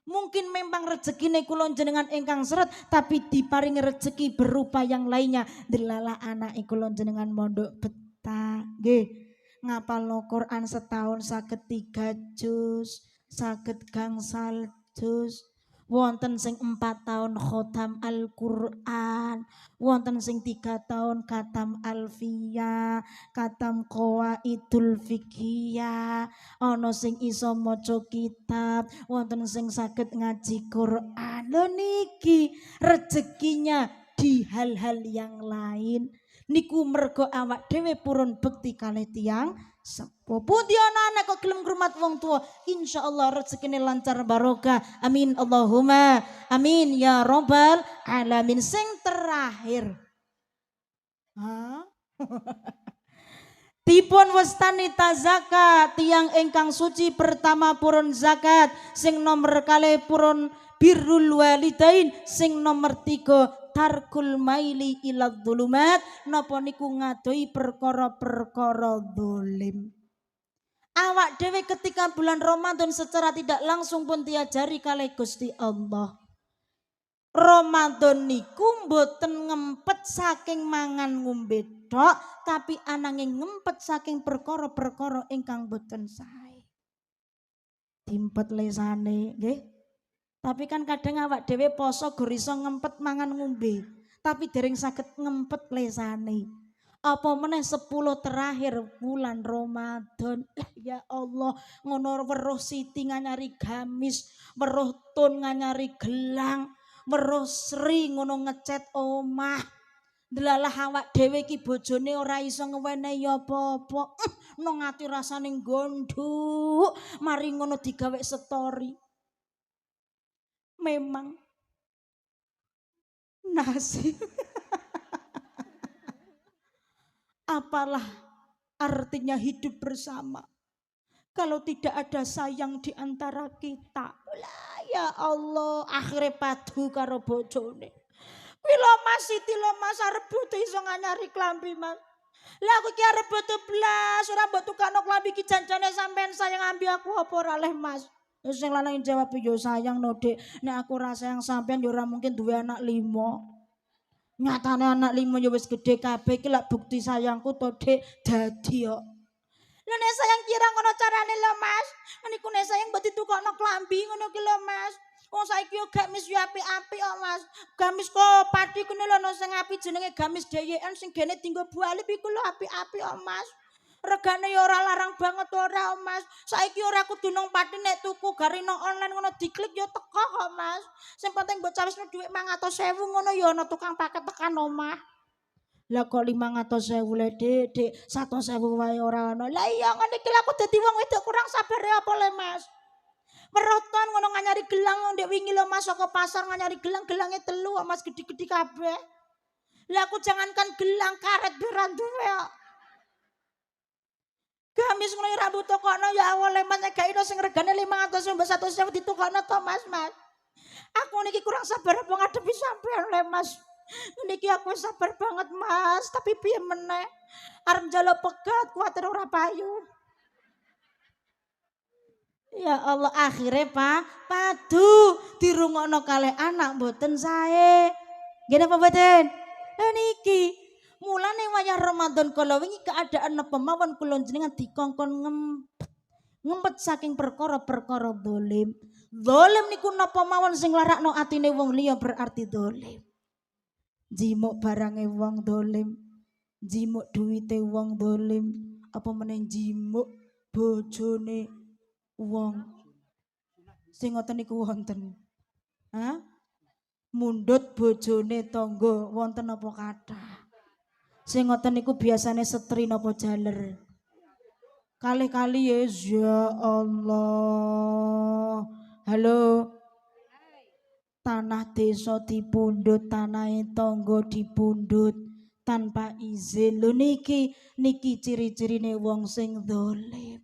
[SPEAKER 1] Mungkin memang rezekine kula jenengan ingkang seret, tapi diparingi rezeki berupa yang lainnya. Delala anak kula jenengan mondok betah. Nggih. Ngapalno Quran setahun saged 3 juz, saged gangsal juz. Wonten sing 4 tahun khotam Al-Qur'an, wonten sing 3 tahun katam Alfiyah, katam Qawaidul Fiqhiyah, ana sing iso maca kitab, wonten sing saged ngaji Quran. Lho niki rezekinya di hal-hal yang lain. Niku mergo awak dhewe purun bekti kalih tiyang sepuh. Pundi ana anak kok gelem ngrumat wong tua, insyaallah rezekine lancar barokah. Amin Allahumma amin ya robbal alamin. Sing terakhir, dipun wastanita zakat tiang ingkang suci pertama purun zakat, sing nomor kalih purun birrul walidain, sing nomor 3 tarkul maili ila dzulumat, napa niku ngadoi perkara-perkara zalim. Awak dhewe ketika bulan Ramadan secara tidak langsung pun diajari kalih Gusti Allah. Ramadan niku mboten ngempet saking mangan ngombe tok, tapi ananging ngempet saking perkara-perkara ingkang boten sae. Dimpet lesane, nggih. Tapi kan kadang awak dhewe poso gur iso ngempet mangan ngombe, tapi dereng saged ngempet lesane. Apa meneh 10 terakhir bulan Ramadan. Ya Allah, ngono weruh Siti nganyari gamis, weruh Tun nganyari gelang, weruh Sri ngono ngecat omah. Delalah awak dhewe ki bojone ora iso ngewenehi apa-apa. Nang ati rasane gondhuk, mari ngono digawe story. Memang nasib. Apalah artinya hidup bersama kalau tidak ada sayang di antara kita. Ya Allah, akhirnya padu karo bojone. Pilo Mas Siti lo Mas arep butuh iso nganyari klambi Mas. Lah aku ki arep butuh blas, ora mbok tukakno klambi ki janjane sampean sayang ambi aku apa ora leh Mas. Sing lanang jawab yo sayang no Dek. Nek aku ora sayang sampean yo ora mungkin duwe anak 5. Nyatane anak 5 yo wis gedhe kabeh iki lak bukti sayangku to Dek dadi yo. Lha nek sayang kira ngono carane lho Mas. Niku nek sayang mbok ditukokno klambi ngono ki lho Mas. Wong saiki yo gamis yo apik-apik kok Mas. Gamis kok pati kene lho sing apik jenenge gamis deyekan sing gene dienggo bualip iku lho apik-apik kok Mas. Regane ya ora larang banget ora Mas. Saiki ora kudu nang pati nek tuku gari nang online ngono diklik ya teko kok Mas. Sing penting mbok cawisno dhuwit 500.000 ngono ya ana tukang paket tekan omah. Lah kok 500.000 le Dik, 100.000 wae ora ana. Lah iya ngene iki aku dadi wong wedok kurang sabar apa le Mas. Weruton ngono nganyari gelang ndek wingi lho Mas saka pasar nganyari gelang-gelange 3 kok Mas gede-gede kabeh. Lah aku jangankan gelang karet beran duwe kok. Gamis ngono rambut tokokno ya Allah Mas gak ino sing regane 500 mbok 100.000 ditukokno to Mas. Aku niki kurang sabar apa ngadepi sampean le Mas. Niki aku sabar banget Mas, tapi piye meneh arep njaluk pegat kuwatir ora payu. Ya Allah akhirnya padu dirungokno kalih anak mboten sae. Nggih napa mboten? Lah niki mulane wayah Ramadan kala wingi keadaan napa mawon kula jenengan dikongkon ngempet saking perkara-perkara zalim. Zalim niku napa mawon sing larakno atine wong liya berarti zalim. Jimuk barange wong zalim, jimuk duwite wong zalim, apa meneh jimuk bojone wong. Sing ngoten niku wonten. Mundhut bojone tangga wonten apa kathah. Sing ngoten niku biasane setri napa jaler. Kali-kali ya Allah. Halo. Tanah desa dipundhut, tanahe tangga dipundhut tanpa izin. Lho niki ciri-cirine wong sing zalim.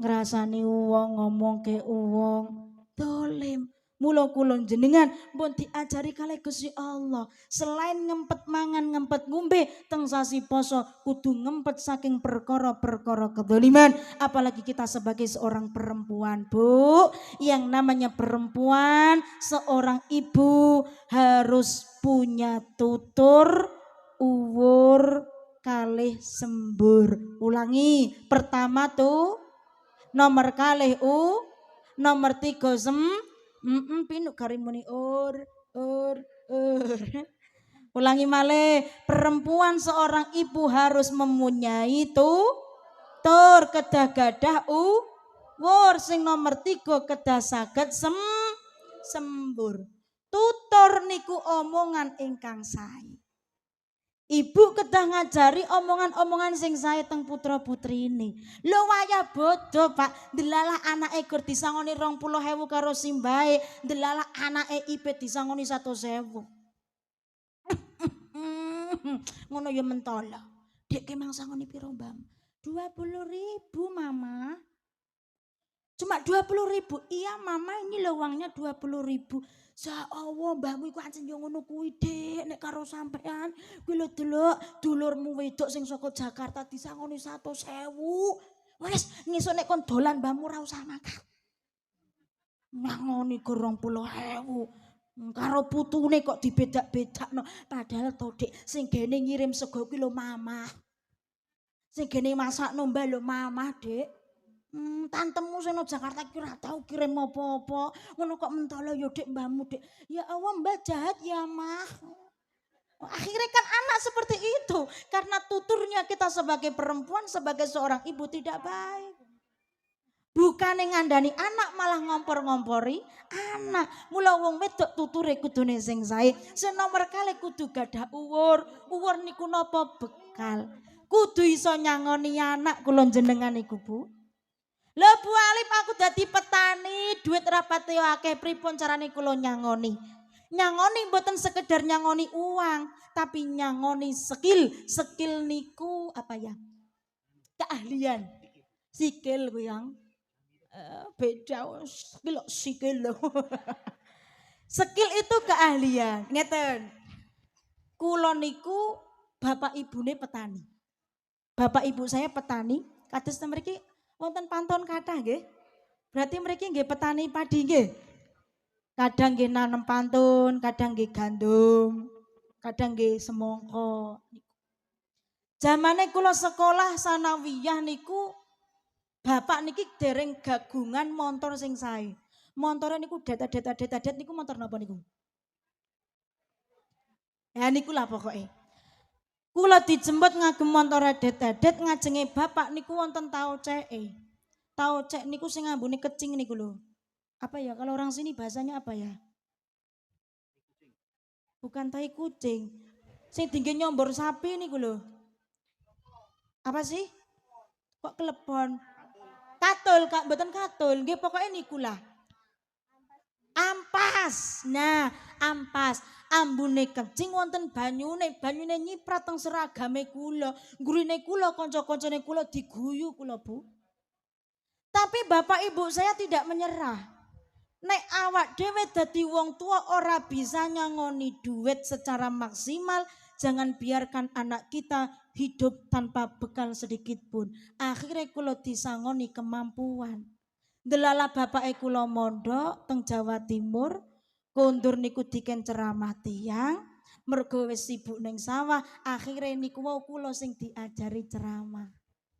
[SPEAKER 1] Ngrasani wong ngomongke wong zalim. Mula kula jenengan pun diajari kalih Gusti Allah. Selain ngempet mangan, ngempet ngombe teng sasi poso kudu ngempet saking perkara-perkara kedzaliman. Apalagi kita sebagai seorang perempuan, Bu. Yang namanya perempuan, seorang ibu harus punya tutur, uwur, kalih sembur. Ulangi, pertama tuh nomor kalih nomor 3 pinuk karimuni ur. Ulangi malih, perempuan seorang ibu harus mempunyai tur kedah gadah uwur sing nomor 3 kedah saged sembur. Tutur niku omongan ingkang sae. Ibu kedah ngajari omongan-omongan sing sae teng putra putrine. Lho waya bodoh, Pak. Delalah anake gur disangoni 20.000 karo simbahe, delalah anake ipit disangoni 100.000. Ngono ya mentolo. Dek ki mang sangoni piro, Mbak? 20.000, Mama. Cuma 20.000. Iya, Mama, ini lho uangnya 20.000. Ya Allah, mbahmu iku ancen yo ngono kuwi, Dik. Nek karo sampean, kuwi lho delok dulurmu wedok sing saka Jakarta disangoni 100.000. Wes, ngesuk nek kon dolan mbahmu ora usah makan. Nyangoni 20.000. Karo putune kok dibedak-bedakno. Padahal to, Dik, sing gene ngirim sego kuwi lho Mama. Sing gene masakno mbah lho Mama, Dik. Tantemu sing nang Jakarta ki ora tau kirim apa-apa. Ngono kok mentolo yo Dik mbahmu, Dik. Ya Allah, Mbah jahat ya, Mah. Akhirnya kan anak seperti itu. Karena tuturnya kita sebagai perempuan, sebagai seorang ibu tidak baik. Bukan ngandani anak malah ngompor-ngompori anak. Mula wong wedok tuture kudune sing sae. Sing nomor kali kudu gadah uwur. Uwur niku napa bekal. Kudu iso nyangoni anak kula jenengan iku, Bu. Lho Bu Alif, aku dadi petani, duit rapate akeh, pripun carane kula nyangoni? Nyangoni mboten sekedar nyangoni uang, tapi nyangoni skill. Skill niku apa ya? Keahlian. Skill ku yang beda skill. Skill itu keahlian. Ngeten. Kula niku bapak ibune petani. Bapak ibu saya petani, kados mriki wonten pantun kathah nggih. Berarti mriki nggih petani padi nggih. Kadang nggih nanem pantun, kadang nggih gandum, kadang nggih semangka. Zamane kula sekolah sanawiyah niku bapak niki dereng gagungan montor sing sae. Montore niku det niku montor napa niku? Ya niku lah pokoke. Kula dijemput ngagem montor det ngajenge bapak niku wonten tauceke. Taucek niku sing ngambune kecing niku lho. Apa ya kalau orang sini bahasanya apa ya? Bukan tai kucing. Sing dingge nyombor sapi niku lho. Apa sih? Kok kelepon? Katul, Kak, mboten katul. Nggih pokoke niku lah. Ampas. Nah, ampas. Ambune kencing wonten banyune nyiprat teng seragame kula. Gurine kula, kanca-kancane kula diguyu kula, Bu. Tapi bapak ibu saya tidak menyerah. Nek awak dhewe dadi wong tua ora bisa nyangoni duit secara maksimal, jangan biarkan anak kita hidup tanpa bekal sedikit pun. Akhirnya kula disangoni kemampuan. Delala bapake kula mondok teng Jawa Timur. Kondur niku diken ceramah tiyang, mergo wis sibuk ning sawah, akhire niku wau kula sing diajari ceramah.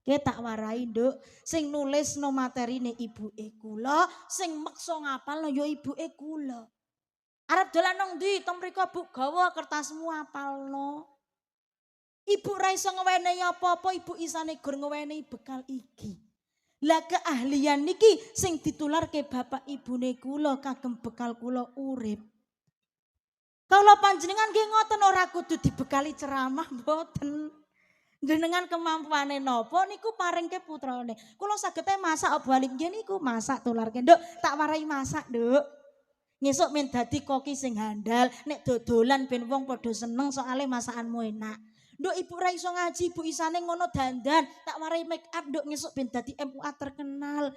[SPEAKER 1] Ki tak warai, Nduk, sing nulis no materine ibuke kula, sing meksa ngapalno ya ibuke kula. Arep dolan nang ndi? Teng mriko, Bu, gawa kertasmu apalno. Ibu ra iso ngewenehi apa-apa, ibu isane gur ngewenehi bekal iki. Lah keahlian niki sing ditularke bapak ibune kula kagem bekal kula urip. Kula panjenengan nggih ngoten ora kudu dibekali ceramah mboten. Jenengan kemampuane napa niku paringke putrane. Kula saged masak Abu Alif nggih niku masak tularke. Nduk, tak warai masak, Nduk. Ngesuk men dadi koki sing handal, nek dodolan ben wong padha seneng soalé masakanmu enak. Nduk ibu ra iso ngaji, ibu isane ngono dandan, tak warai make up nduk ngesuk ben dadi MUA terkenal.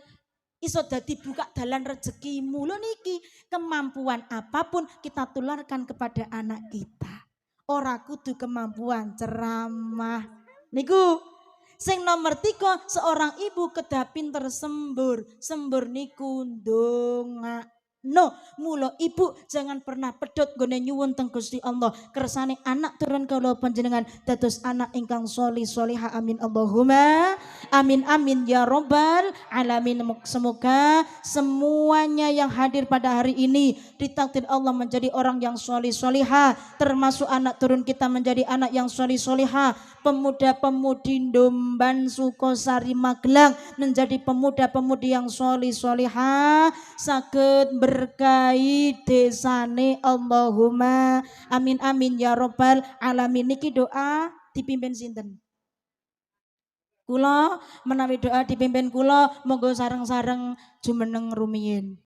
[SPEAKER 1] iso dadi buka dalan rezekimu. Lho niki, kemampuan apapun kita tularkan kepada anak kita. Ora kudu kemampuan ceramah. Niku sing nomor 3, seorang ibu kedah pinter sembur. Sembur niku ndonga. No, mula ibu jangan pernah pedot gone nyuwun teng Gusti Allah kersane anak turun kula panjenengan dados anak ingkang sholih sholihah. Amin Allahumma amin amin ya robbal alamin. Semoga semuanya yang hadir pada hari ini ditakdir Allah menjadi orang yang sholih sholihah, termasuk anak turun kita menjadi anak yang sholih sholihah. Pemuda-pemudi Ndomban Sukosari Magelang menjadi pemuda-pemudi yang sholih sholihah, saged berkahi desane. Allahumma amin amin ya robbal alamin. Niki doa dipimpin sinten? Kula menawi doa dipimpin kula, monggo sareng-sareng jumeneng rumiyin.